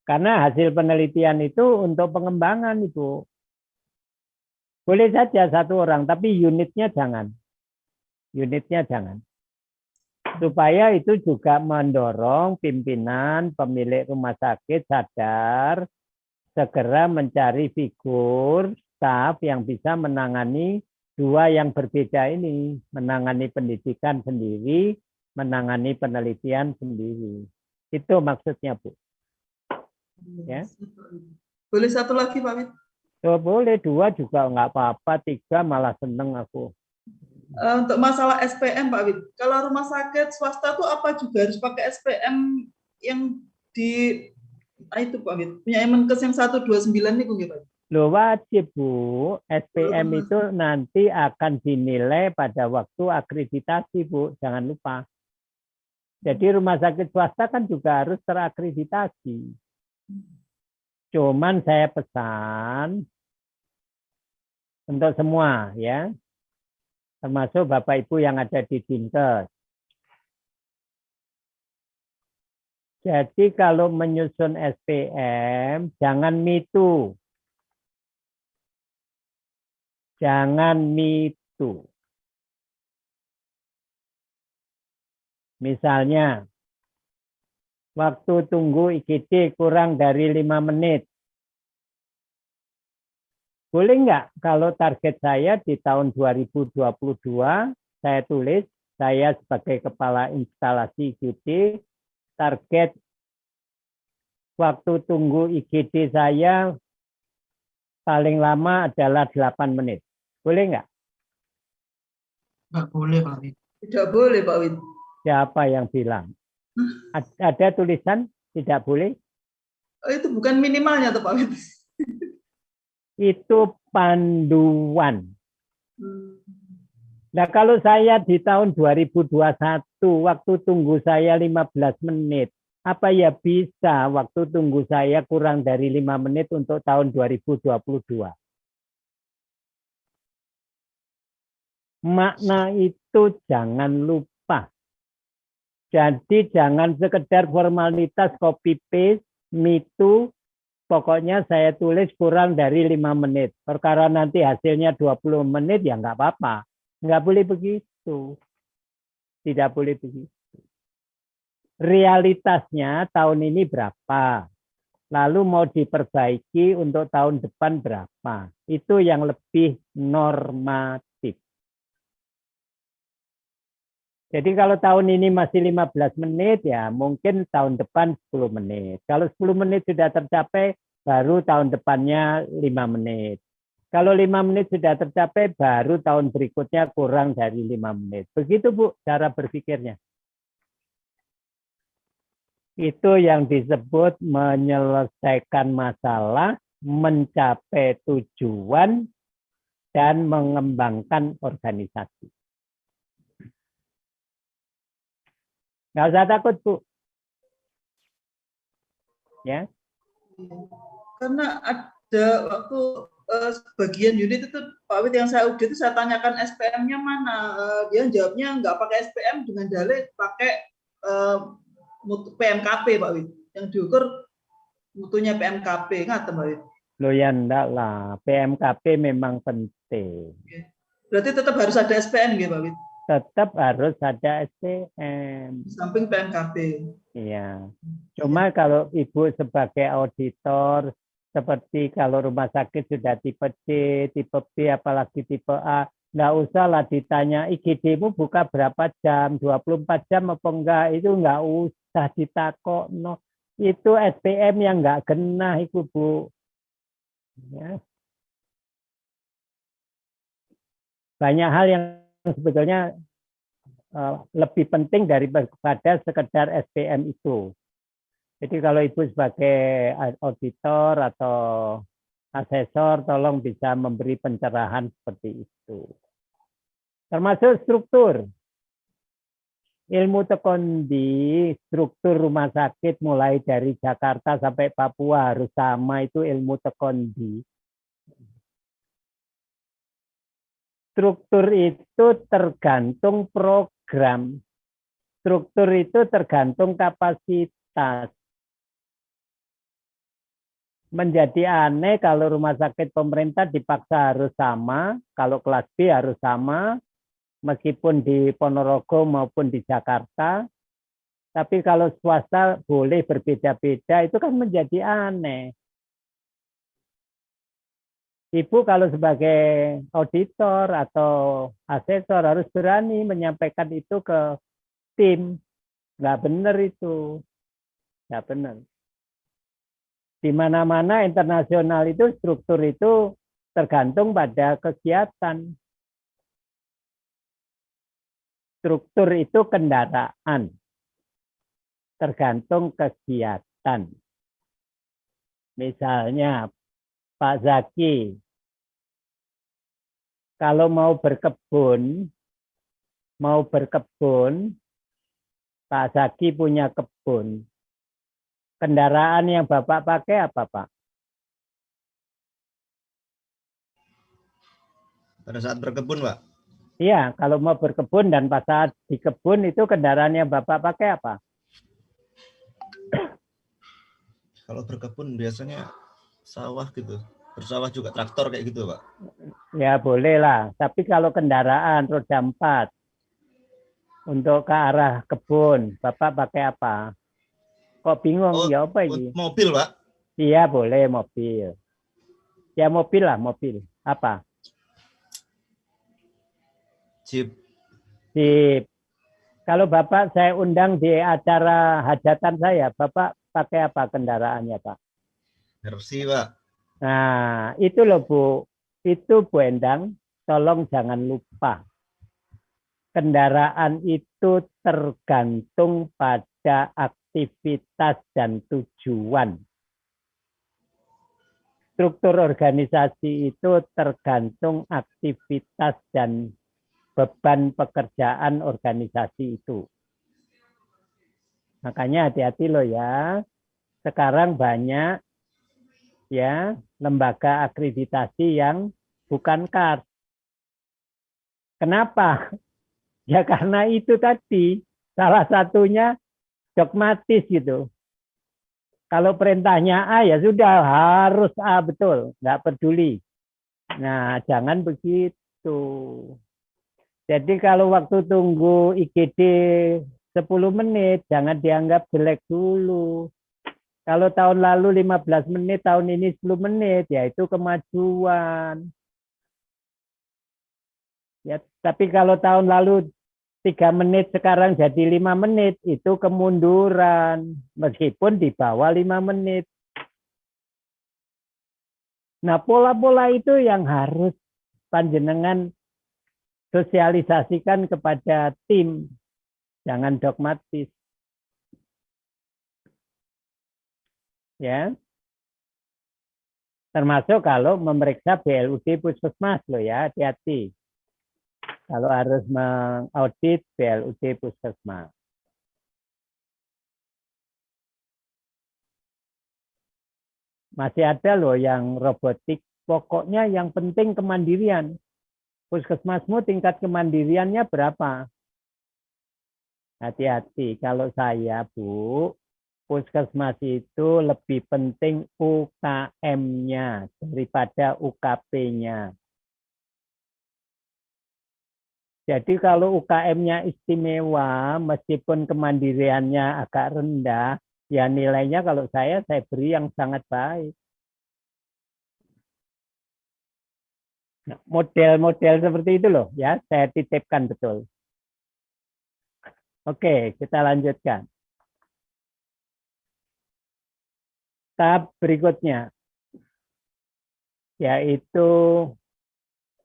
Karena hasil penelitian itu untuk pengembangan Ibu. Boleh saja satu orang, tapi unitnya jangan. Unitnya jangan. Supaya itu juga mendorong pimpinan, pemilik rumah sakit sadar segera mencari figur staf yang bisa menangani dua yang berbeda ini, menangani pendidikan sendiri, menangani penelitian sendiri. Itu maksudnya, Bu. Ya. Boleh satu lagi, Pak Wid? Oh, boleh, 2 juga nggak apa-apa, 3 malah seneng aku. Untuk masalah SPM, Pak Wid, kalau rumah sakit swasta tuh apa juga harus pakai SPM yang di itu Pak Wid, punya Emenkes yang 129 nih, Pak? Loh, wajib Bu, SPM itu nanti akan dinilai pada waktu akreditasi Bu, jangan lupa. Jadi rumah sakit swasta kan juga harus terakreditasi. Cuman saya pesan untuk semua ya, termasuk Bapak Ibu yang ada di Dinkes. Jadi kalau menyusun SPM, jangan mitu. Jangan mitu. Misalnya, waktu tunggu IGD kurang dari 5 menit. Boleh nggak kalau target saya di tahun 2022, saya tulis, saya sebagai kepala instalasi IGD, target waktu tunggu IGD saya paling lama adalah 8 menit. Boleh nggak? Nggak boleh, Pak Wid. Tidak boleh, Pak Wid. Siapa yang bilang? Ada tulisan tidak boleh? itu bukan minimalnya tuh Pak Wid. Itu panduan. Nah, kalau saya di tahun 2021, waktu tunggu saya 15 menit, apa ya bisa waktu tunggu saya kurang dari 5 menit untuk tahun 2022? Makna itu jangan lupa. Jadi jangan sekedar formalitas copy paste, me too, pokoknya saya tulis kurang dari 5 menit. Perkara nanti hasilnya 20 menit ya nggak apa-apa. Nggak boleh begitu. Tidak boleh begitu. Realitasnya tahun ini berapa? Lalu mau diperbaiki untuk tahun depan berapa? Itu yang lebih normatif. Jadi kalau tahun ini masih 15 menit, ya mungkin tahun depan 10 menit. Kalau 10 menit sudah tercapai, baru tahun depannya 5 menit. Kalau 5 menit sudah tercapai, baru tahun berikutnya kurang dari 5 menit. Begitu Bu, cara berpikirnya. Itu yang disebut menyelesaikan masalah, mencapai tujuan, dan mengembangkan organisasi. Nggak usah takut, Bu. Ya. Karena ada waktu sebagian unit itu Pak Wid yang saya audit itu saya tanyakan SPM-nya mana, dia jawabnya nggak pakai SPM dengan dalih pakai PMKP Pak Wid, yang diukur mutunya PMKP, nggak Pak Wid? Loh ya enggak lah, PMKP memang penting. Berarti tetap harus ada SPM ya Pak Wid? Tetap harus ada SPM. Di samping PMKP. Iya. Cuma kalau Ibu sebagai auditor, seperti kalau rumah sakit sudah tipe C, tipe B, apalagi tipe A, nggak usah lah ditanya IGD-mu buka berapa jam, 24 jam apa enggak, itu nggak usah ditakok. No. Itu SPM yang nggak kena, Ibu Bu. Ya. Banyak hal yang sebetulnya lebih penting daripada sekedar SPM itu. Jadi kalau Ibu sebagai auditor atau asesor, tolong bisa memberi pencerahan seperti itu. Termasuk struktur. Ilmu tekondi, struktur rumah sakit mulai dari Jakarta sampai Papua harus sama, itu ilmu tekondi. Struktur itu tergantung program. Struktur itu tergantung kapasitas. Menjadi aneh kalau rumah sakit pemerintah dipaksa harus sama, kalau kelas B harus sama, meskipun di Ponorogo maupun di Jakarta. Tapi kalau swasta boleh berbeda-beda, itu kan menjadi aneh. Ibu kalau sebagai auditor atau asesor harus berani menyampaikan itu ke tim. Nggak benar itu. Nggak benar. Di mana-mana internasional itu struktur itu tergantung pada kegiatan. Struktur itu kendaraan. Tergantung kegiatan. Misalnya Pak Zaki, kalau mau berkebun, Pak Zaki punya kebun. Kendaraan yang Bapak pakai apa, Pak? Pada saat berkebun, Pak? Iya, kalau mau berkebun dan pas saat di kebun itu kendaraan yang Bapak pakai apa? Kalau berkebun biasanya sawah gitu. Bersawah juga traktor kayak gitu, Pak? Ya boleh lah, tapi kalau kendaraan roda 4 untuk ke arah kebun, Bapak pakai apa? Kok bingung? Oh, ya apa ini? Mobil, Pak? Iya boleh mobil. Ya mobil lah, mobil. Apa? Jeep. Jeep. Kalau Bapak saya undang di acara hajatan saya, Bapak pakai apa kendaraannya, Pak? Mercy, Pak. Nah, itu loh Bu. Itu Bu Endang, tolong jangan lupa. Kendaraan itu tergantung pada aktivitas dan tujuan. struktur organisasi itu tergantung aktivitas dan beban pekerjaan organisasi itu. Makanya hati-hati loh ya. Sekarang banyak ya lembaga akreditasi yang bukan KARS. Kenapa? Ya karena itu tadi salah satunya dogmatis gitu. Kalau perintahnya A ya sudah harus A betul, nggak peduli. Nah jangan begitu. Jadi kalau waktu tunggu IGD 10 menit jangan dianggap jelek dulu. Kalau tahun lalu 15 menit, tahun ini 10 menit, ya itu kemajuan. Ya, tapi kalau tahun lalu 3 menit, sekarang jadi 5 menit, itu kemunduran. Meskipun di bawah 5 menit. Nah, pola-pola itu yang harus panjenengan sosialisasikan kepada tim. Jangan dogmatis. Ya, termasuk kalau memeriksa BLUD Puskesmas loh ya, hati-hati. Kalau harus mengaudit BLUD Puskesmas. Masih ada loh yang robotik, pokoknya yang penting kemandirian. Puskesmasmu tingkat kemandiriannya berapa? Hati-hati, kalau saya Bu, Puskesmas itu lebih penting UKM-nya daripada UKP-nya. Jadi kalau UKM-nya istimewa, meskipun kemandiriannya agak rendah, ya nilainya kalau saya beri yang sangat baik. Nah, model-model seperti itu loh, ya saya titipkan betul. Oke, kita lanjutkan. Tahap berikutnya yaitu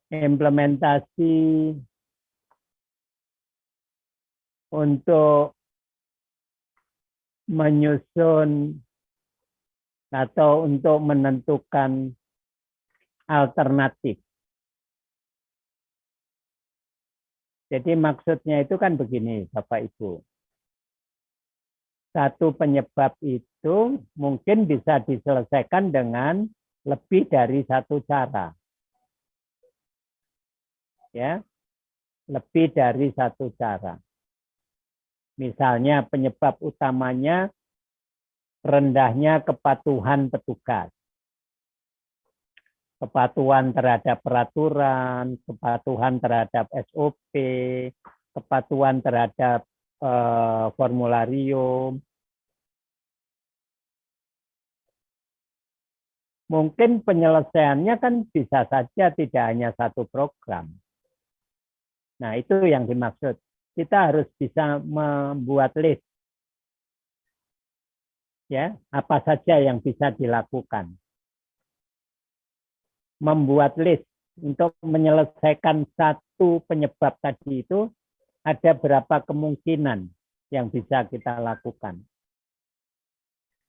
implementasi untuk menyusun atau untuk menentukan alternatif. Jadi maksudnya itu kan begini, Bapak Ibu. Satu penyebab itu mungkin bisa diselesaikan dengan lebih dari satu cara. Ya, lebih dari satu cara. Misalnya penyebab utamanya rendahnya kepatuhan petugas. Kepatuhan terhadap peraturan, kepatuhan terhadap SOP, kepatuhan terhadap formularium. Mungkin penyelesaiannya kan bisa saja tidak hanya satu program. Nah, itu yang dimaksud. Kita harus bisa membuat list. Ya, apa saja yang bisa dilakukan. Membuat list untuk menyelesaikan satu penyebab tadi itu ada berapa kemungkinan yang bisa kita lakukan.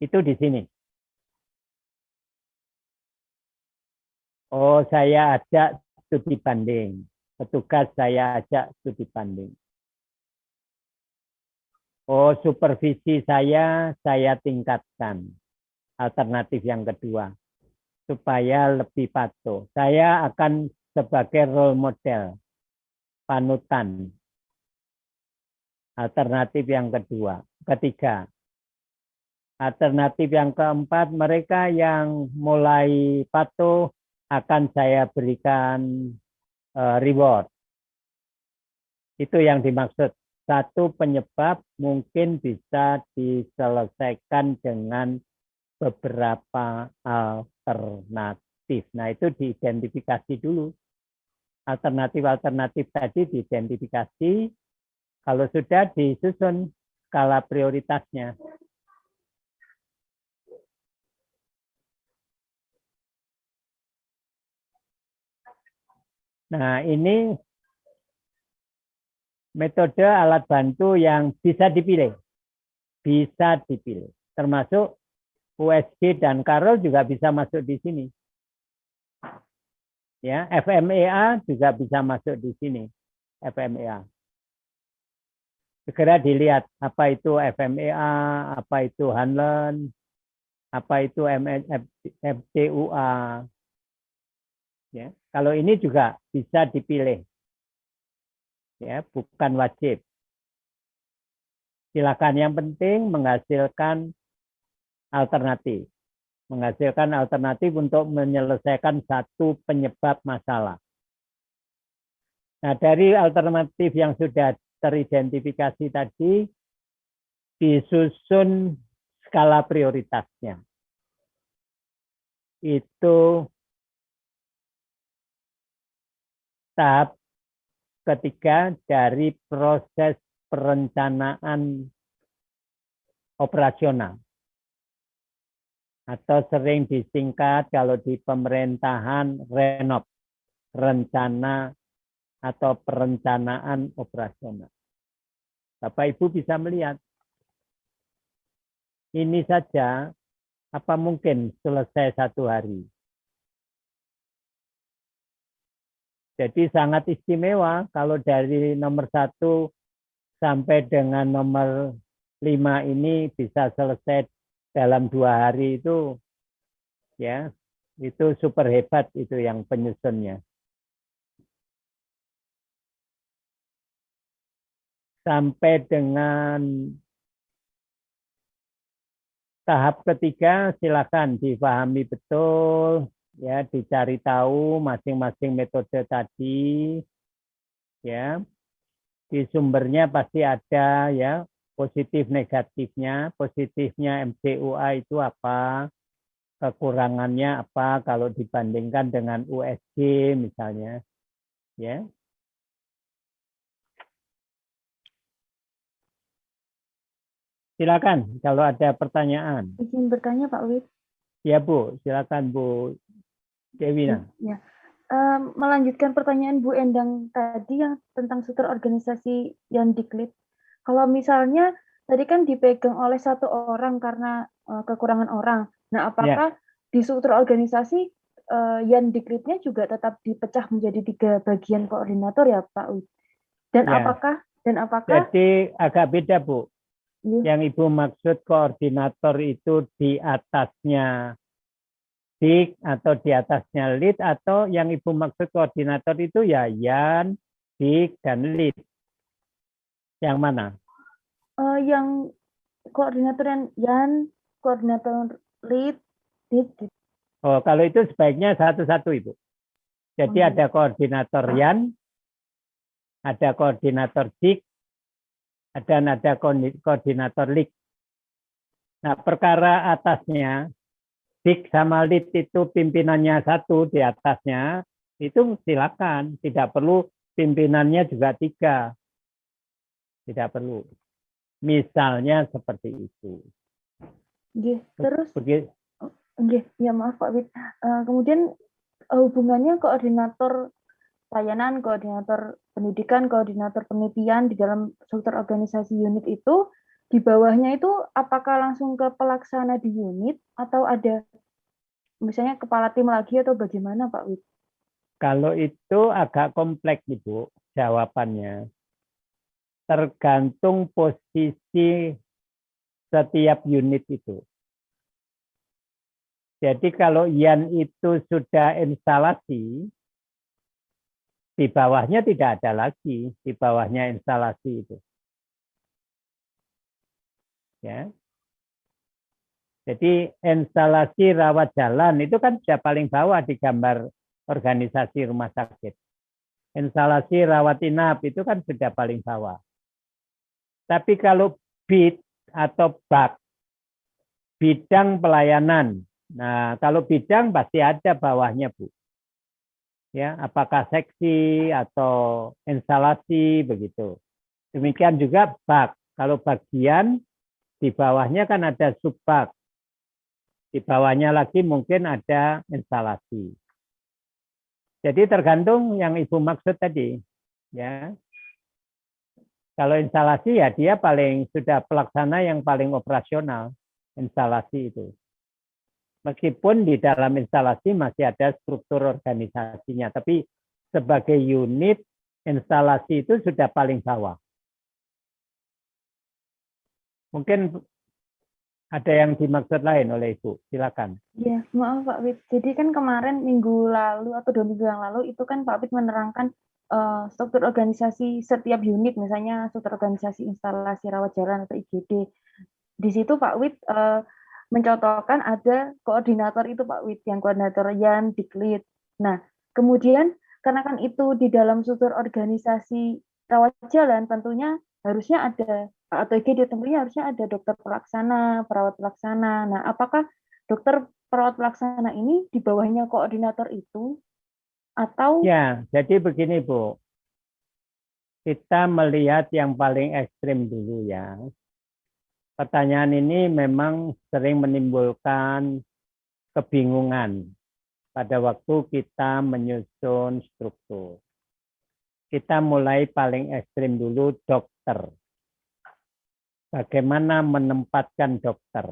Itu di sini. Oh, saya ajak studi banding. Petugas saya ajak studi banding. Oh, supervisi saya tingkatkan. Alternatif yang kedua. Supaya lebih patuh. Saya akan sebagai role model. Panutan. Alternatif yang ketiga. Alternatif yang keempat, mereka yang mulai patuh akan saya berikan reward. Itu yang dimaksud. Satu penyebab mungkin bisa diselesaikan dengan beberapa alternatif. Nah, itu diidentifikasi dulu. Alternatif-alternatif tadi diidentifikasi. Kalau sudah disusun skala prioritasnya. Nah, ini metode alat bantu yang bisa dipilih. Bisa dipilih. Termasuk USG dan Karol juga bisa masuk di sini. Ya, FMEA juga bisa masuk di sini. FMEA. Segera dilihat apa itu FMEA, apa itu Hanlen, apa itu FCUA. Ya, kalau ini juga bisa dipilih. Ya, bukan wajib. Silakan, yang penting menghasilkan alternatif. Menghasilkan alternatif untuk menyelesaikan satu penyebab masalah. Nah, dari alternatif yang sudah teridentifikasi tadi, disusun skala prioritasnya. Itu tahap ketiga dari proses perencanaan operasional. Atau sering disingkat kalau di pemerintahan RENOP, rencana atau perencanaan operasional. Bapak Ibu bisa melihat, ini saja apa mungkin selesai satu hari. Jadi sangat istimewa kalau dari nomor 1 sampai dengan nomor 5 ini bisa selesai dalam 2 hari itu, ya, itu super hebat itu yang penyusunnya. Sampai dengan tahap ketiga, silakan dipahami betul, ya, dicari tahu masing-masing metode tadi, ya, di sumbernya pasti ada, ya, positif negatifnya. Positifnya MCUA itu apa, kekurangannya apa kalau dibandingkan dengan USG misalnya, ya. Silakan kalau ada pertanyaan. Izin bertanya Pak Wid. Ya Bu, silakan Bu Dewina. Ya. Melanjutkan pertanyaan Bu Endang tadi yang tentang struktur organisasi yang diklit. Kalau misalnya tadi kan dipegang oleh satu orang karena kekurangan orang. Nah, apakah di struktur organisasi yang diklitnya juga tetap dipecah menjadi 3 bagian koordinator ya Pak Wid? Dan apakah Jadi agak beda Bu. Yang Ibu maksud koordinator itu di atasnya dik atau di atasnya lead, atau yang Ibu maksud koordinator itu ya Yan, dik, dan lead. Yang mana? Yang koordinator Yan, koordinator lead, dik. Oh, kalau itu sebaiknya satu-satu Ibu. Jadi ada koordinator Yan, ada koordinator dik, dan ada koordinator lead. Nah, perkara atasnya, dik sama lead itu pimpinannya satu di atasnya, itu silakan. Tidak perlu pimpinannya juga 3. Tidak perlu. Misalnya seperti itu. Terus, ya maaf Pak Wid. Kemudian hubungannya koordinator pelayanan, koordinator pendidikan, koordinator penelitian di dalam struktur organisasi unit itu, di bawahnya itu apakah langsung ke pelaksana di unit atau ada misalnya kepala tim lagi atau bagaimana Pak Wid? Kalau itu agak kompleks Ibu jawabannya. Tergantung posisi setiap unit itu. Jadi kalau Yan itu sudah instalasi, di bawahnya tidak ada lagi, di bawahnya instalasi itu. Ya. Jadi instalasi rawat jalan itu kan sudah paling bawah di gambar organisasi rumah sakit. Instalasi rawat inap itu kan sudah paling bawah. Tapi kalau BID atau BAK, bidang pelayanan. Nah, kalau bidang pasti ada bawahnya, Bu. Ya, apakah seksi atau instalasi begitu. Demikian juga bak. Kalau bagian di bawahnya kan ada subbak. Di bawahnya lagi mungkin ada instalasi. Jadi tergantung yang Ibu maksud tadi, ya. Kalau instalasi ya dia paling sudah pelaksana yang paling operasional instalasi itu. Meskipun di dalam instalasi masih ada struktur organisasinya, tapi sebagai unit instalasi itu sudah paling bawah. Mungkin ada yang dimaksud lain oleh Ibu, silakan. Ya, maaf Pak Wid. Jadi kan kemarin minggu lalu atau 2 minggu yang lalu itu kan Pak Wid menerangkan struktur organisasi setiap unit, misalnya struktur organisasi instalasi rawat jalan atau IGD. Di situ Pak Wid mencontohkan ada koordinator itu Pak Wid, yang koordinator Yan, Diklit. Nah, kemudian karena kan itu di dalam struktur organisasi rawat jalan tentunya harusnya ada atau IGD tentunya harusnya ada dokter pelaksana, perawat pelaksana. Nah, apakah dokter perawat pelaksana ini di bawahnya koordinator itu atau? Ya, jadi begini Bu, kita melihat yang paling ekstrim dulu ya. Pertanyaan ini memang sering menimbulkan kebingungan pada waktu kita menyusun struktur. Kita mulai paling ekstrim dulu, dokter. Bagaimana menempatkan dokter?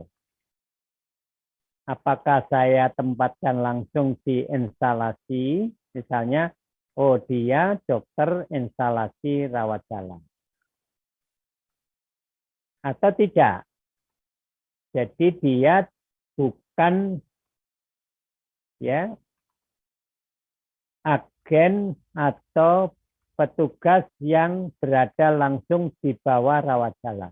Apakah saya tempatkan langsung di instalasi, misalnya, oh dia dokter instalasi rawat jalan. Atau tidak. Jadi dia bukan ya agen atau petugas yang berada langsung di bawah rawat jalan.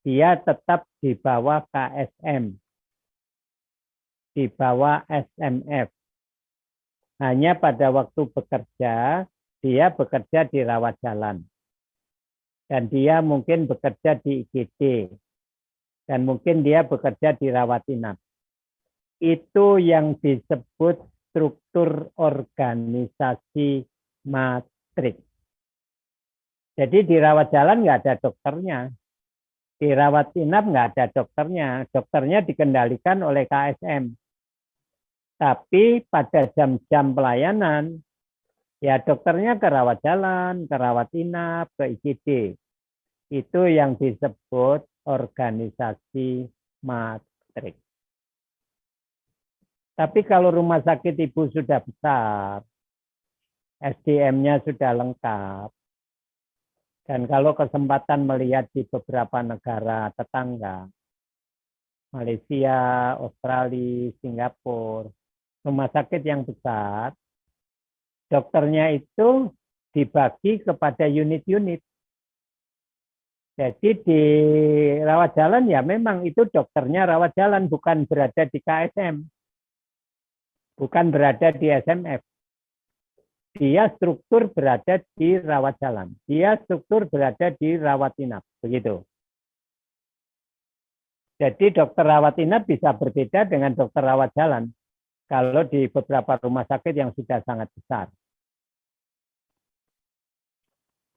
Dia tetap di bawah KSM, di bawah SMF. Hanya pada waktu bekerja, dia bekerja di rawat jalan. Dan dia mungkin bekerja di IGD. Dan mungkin dia bekerja di rawat inap. Itu yang disebut struktur organisasi matriks. Jadi di rawat jalan nggak ada dokternya. Di rawat inap nggak ada dokternya. Dokternya dikendalikan oleh KSM. Tapi pada jam-jam pelayanan, ya dokternya ke rawat jalan, ke rawat inap, ke IGD. Itu yang disebut organisasi matriks. Tapi kalau rumah sakit Ibu sudah besar, SDM-nya sudah lengkap, dan kalau kesempatan melihat di beberapa negara tetangga, Malaysia, Australia, Singapura, rumah sakit yang besar, dokternya itu dibagi kepada unit-unit. Jadi di rawat jalan ya memang itu dokternya rawat jalan, bukan berada di KSM. Bukan berada di SMF. Dia struktur berada di rawat jalan. Dia struktur berada di rawat inap. Begitu. Jadi dokter rawat inap bisa berbeda dengan dokter rawat jalan. Kalau di beberapa rumah sakit yang sudah sangat besar.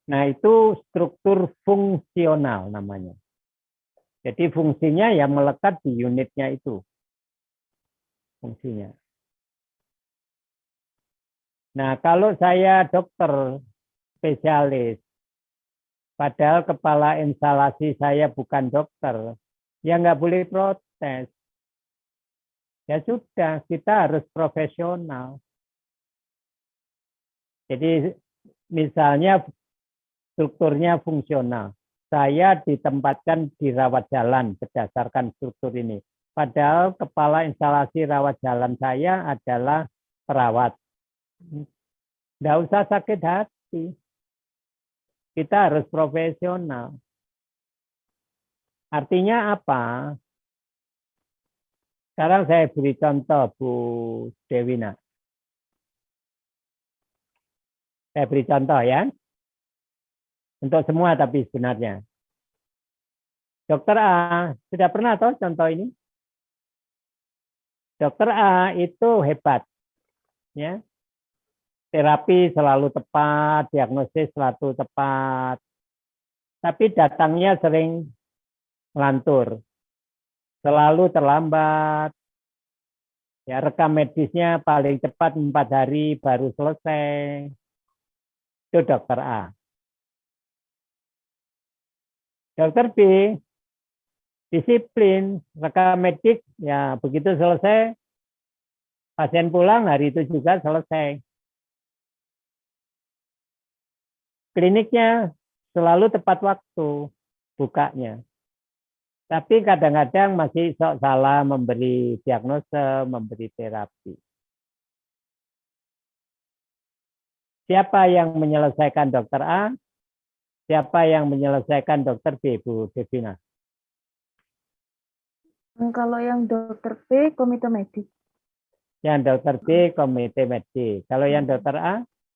Nah, itu struktur fungsional namanya. Jadi fungsinya yang melekat di unitnya itu. Fungsinya. Nah, kalau saya dokter spesialis, padahal kepala instalasi saya bukan dokter, ya nggak boleh protes. Ya sudah, kita harus profesional. Jadi misalnya strukturnya fungsional. Saya ditempatkan di rawat jalan berdasarkan struktur ini. Padahal kepala instalasi rawat jalan saya adalah perawat. Nggak usah sakit hati. Kita harus profesional. Artinya apa? Sekarang saya beri contoh, Bu Dewina. Saya beri contoh ya. Untuk semua tapi sebenarnya. Dokter A, sudah pernah tahu contoh ini? Dokter A itu hebat. Ya. Terapi selalu tepat, diagnosis selalu tepat. Tapi datangnya sering melantur. Selalu terlambat. Ya, rekam medisnya paling cepat 4 hari baru selesai. Itu dokter A. Dokter B, Disiplin, rekam medik, ya begitu selesai, pasien pulang, hari itu juga selesai. Kliniknya selalu tepat waktu bukanya. Tapi kadang-kadang masih sok salah memberi diagnosa, memberi terapi. Siapa yang menyelesaikan dokter A? Siapa yang menyelesaikan dokter B, Bu Devina? Kalau yang dokter B, komite medik. Yang dokter B, komite medik. Kalau yang dokter A?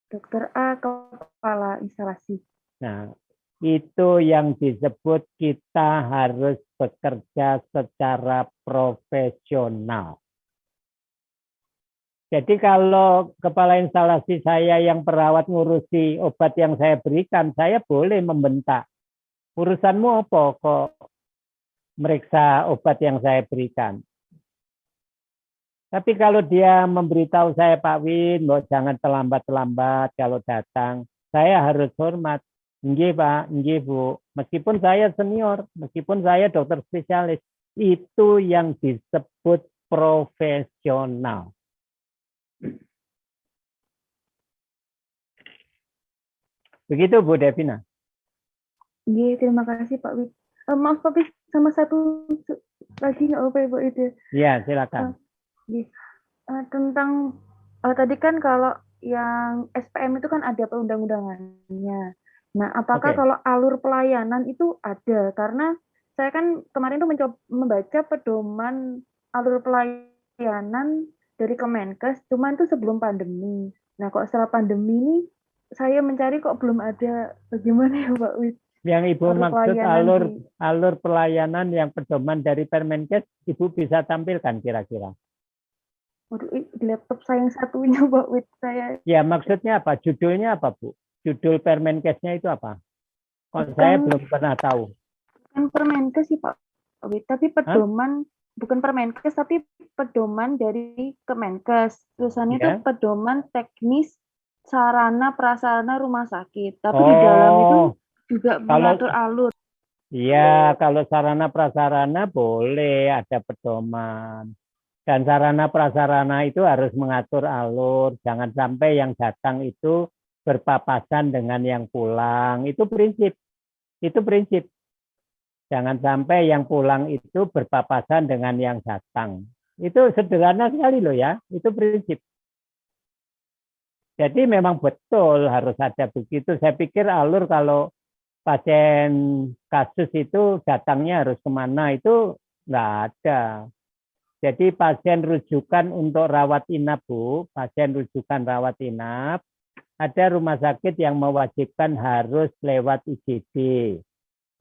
Dokter A, kepala instalasi. Nah, itu yang disebut kita harus bekerja secara profesional. Jadi kalau kepala instalasi saya yang perawat ngurusi obat yang saya berikan, saya boleh membentak. Urusanmu apa kok meriksa obat yang saya berikan? Tapi kalau dia memberitahu saya, Pak Win, jangan terlambat-terlambat kalau datang, saya harus hormat. Nggih, Pak, nggih, Bu. Meskipun saya senior, meskipun saya dokter spesialis, itu yang disebut profesional. Begitu, Bu Devina. Iya, terima kasih Pak Wid. Maaf Pak Wid, sama satu lagi nggak apa-apa Ibu itu. Iya, silakan. Tentang tadi kan kalau yang SPM itu kan ada perundang-undangannya. Nah, apakah kalau alur pelayanan itu ada? Karena saya kan kemarin tuh mencoba membaca pedoman alur pelayanan dari Kemenkes, cuman itu sebelum pandemi. Nah, kok setelah pandemi ini saya mencari kok belum ada. Bagaimana ya Pak Wid? Yang Ibu maksud alur pelayanan yang pedoman dari Permenkes, Ibu bisa tampilkan kira-kira? Waduh, di laptop saya yang satunya Pak Wid, saya. Ya, maksudnya apa? Judulnya apa, Bu? Judul Permenkesnya itu apa? Kok saya belum pernah tahu. Bukan Permenkes sih Pak Wid, tapi pedoman. Bukan Permenkes, tapi pedoman dari Kemenkes. Tulisannya itu pedoman teknis sarana prasarana rumah sakit. Tapi di dalam itu juga mengatur alur. Iya, kalau sarana prasarana boleh ada pedoman. Dan sarana prasarana itu harus mengatur alur. Jangan sampai yang datang itu berpapasan dengan yang pulang. Itu prinsip. Itu prinsip. Jangan sampai yang pulang itu berpapasan dengan yang datang. Itu sederhana sekali loh ya. Itu prinsip. Jadi memang betul harus ada begitu. Saya pikir alur kalau pasien kasus itu datangnya harus kemana itu nggak ada. Jadi pasien rujukan untuk rawat inap, Bu, pasien rujukan rawat inap, ada rumah sakit yang mewajibkan harus lewat IGD.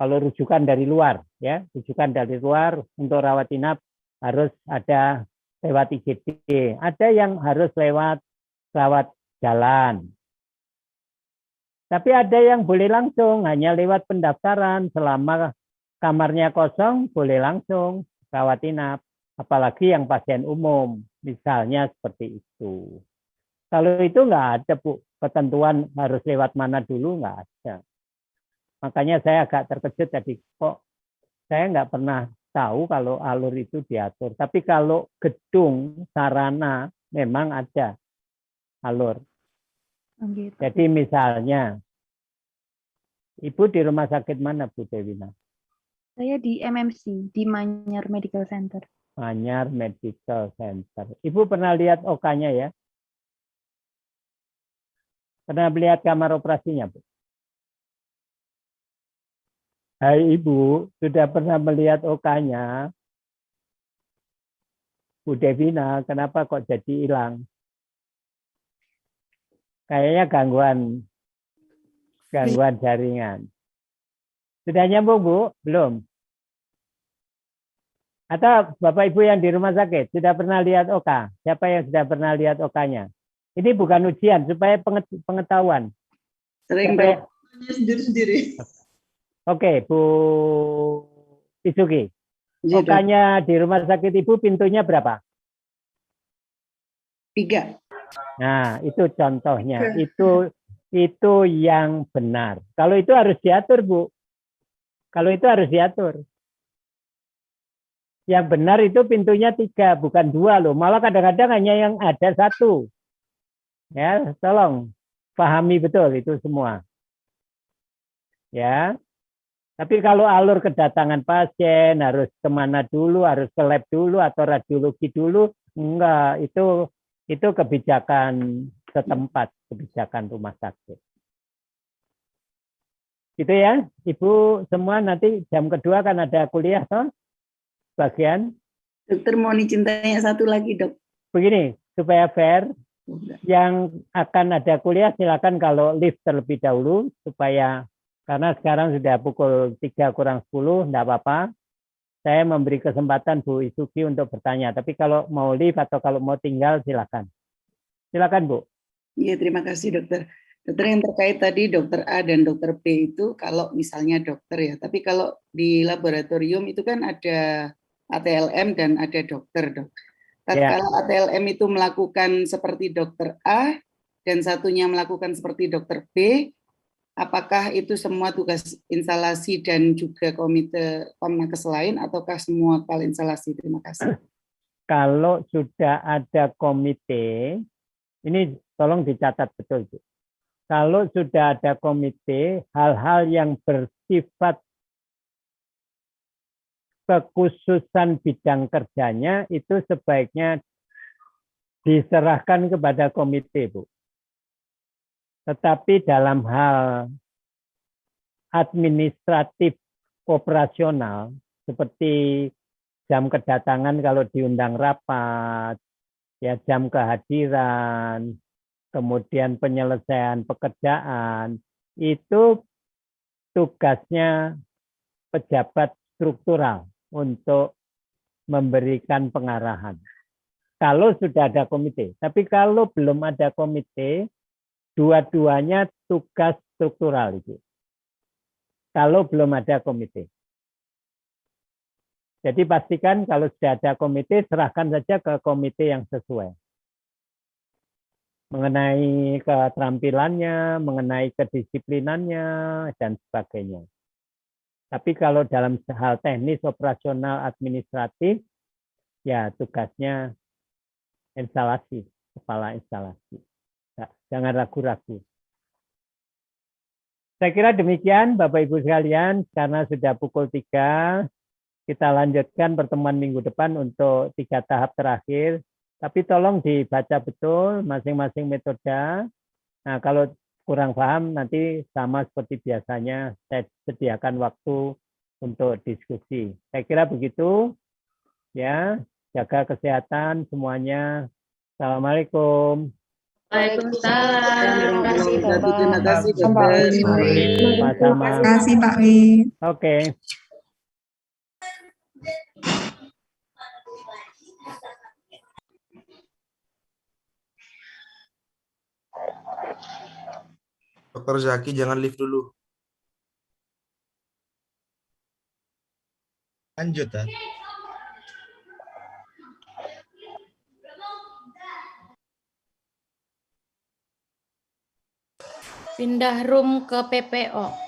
Kalau rujukan dari luar, ya, rujukan dari luar untuk rawat inap harus ada lewat IGD. Ada yang harus lewat jalan. Tapi ada yang boleh langsung, hanya lewat pendaftaran, selama kamarnya kosong boleh langsung rawat inap. Apalagi yang pasien umum, misalnya seperti itu. Kalau itu nggak ada, Bu, ketentuan harus lewat mana dulu, nggak ada. Makanya saya agak terkejut tadi, kok saya nggak pernah tahu kalau alur itu diatur. Tapi kalau gedung, sarana, memang ada alur. Jadi misalnya, Ibu di rumah sakit mana, Bu Devina? Saya di MMC, di Manyar Medical Center. Manyar Medical Center. Ibu pernah lihat OK-nya ya? Pernah melihat kamar operasinya, Bu? Hai Ibu, sudah pernah melihat OK-nya? Bu Devina, kenapa kok jadi hilang? Kayaknya gangguan jaringan. Sudah nyambung, Bu? Belum? Atau Bapak Ibu yang di rumah sakit sudah pernah lihat OK? Siapa yang sudah pernah lihat OK-nya? Ini bukan ujian, supaya pengetahuan. Sering dong. Sendiri-sendiri. Oke, Bu Isuki. OK-nya di rumah sakit Ibu pintunya berapa? 3. Nah, itu contohnya. Itu yang benar. Kalau itu harus diatur, Bu. Kalau itu harus diatur. Yang benar itu pintunya 3, bukan 2 loh. Malah kadang-kadang hanya yang ada 1. Ya, tolong pahami betul itu semua. Ya. Tapi kalau alur kedatangan pasien harus kemana dulu, harus ke lab dulu atau radiologi dulu, enggak. Itu kebijakan setempat, kebijakan rumah sakit. Gitu ya, Ibu semua nanti jam kedua kan ada kuliah toh? Bagian. Dokter mau izin tanya satu lagi, Dok. Begini, supaya fair, yang akan ada kuliah silakan kalau lift terlebih dahulu supaya karena sekarang sudah pukul 3 kurang 10, enggak apa-apa. Saya memberi kesempatan Bu Isuki untuk bertanya, tapi kalau mau lift atau kalau mau tinggal silakan. Silakan, Bu. Iya, terima kasih, Dokter. Dokter, yang terkait tadi dokter A dan dokter B itu kalau misalnya dokter ya, tapi kalau di laboratorium itu kan ada ATLM dan ada dokter, Dok. Kalau ATLM itu melakukan seperti dokter A dan satunya melakukan seperti dokter B, apakah itu semua tugas instalasi dan juga komite Komnakes lain ataukah semua kal instalasi? Terima kasih. Kalau sudah ada komite, ini tolong dicatat betul, Bu. Kalau sudah ada komite, hal-hal yang bersifat kekhususan bidang kerjanya itu sebaiknya diserahkan kepada komite, Bu. Tetapi dalam hal administratif operasional, seperti jam kedatangan kalau diundang rapat, ya jam kehadiran, kemudian penyelesaian pekerjaan, itu tugasnya pejabat struktural untuk memberikan pengarahan. Kalau sudah ada komite, tapi kalau belum ada komite, dua-duanya tugas struktural itu. Kalau belum ada komite. Jadi pastikan kalau sudah ada komite, serahkan saja ke komite yang sesuai. Mengenai keterampilannya, mengenai kedisiplinannya, dan sebagainya. Tapi kalau dalam hal teknis, operasional, administratif, ya tugasnya instalasi, kepala instalasi. Jangan ragu-ragu. Saya kira demikian Bapak Ibu sekalian, karena sudah pukul 3, kita lanjutkan pertemuan minggu depan untuk 3 tahap terakhir. Tapi tolong dibaca betul masing-masing metode. Nah, kalau kurang paham nanti sama seperti biasanya saya sediakan waktu untuk diskusi. Saya kira begitu. Ya, jaga kesehatan semuanya. Assalamualaikum. Waalaikumsalam. Terima kasih, Dokter. Sama-sama. Terima kasih, Pak Wid. Oke. Dokter Zaki jangan lift dulu. Lanjut, ya. Pindah room ke PPO.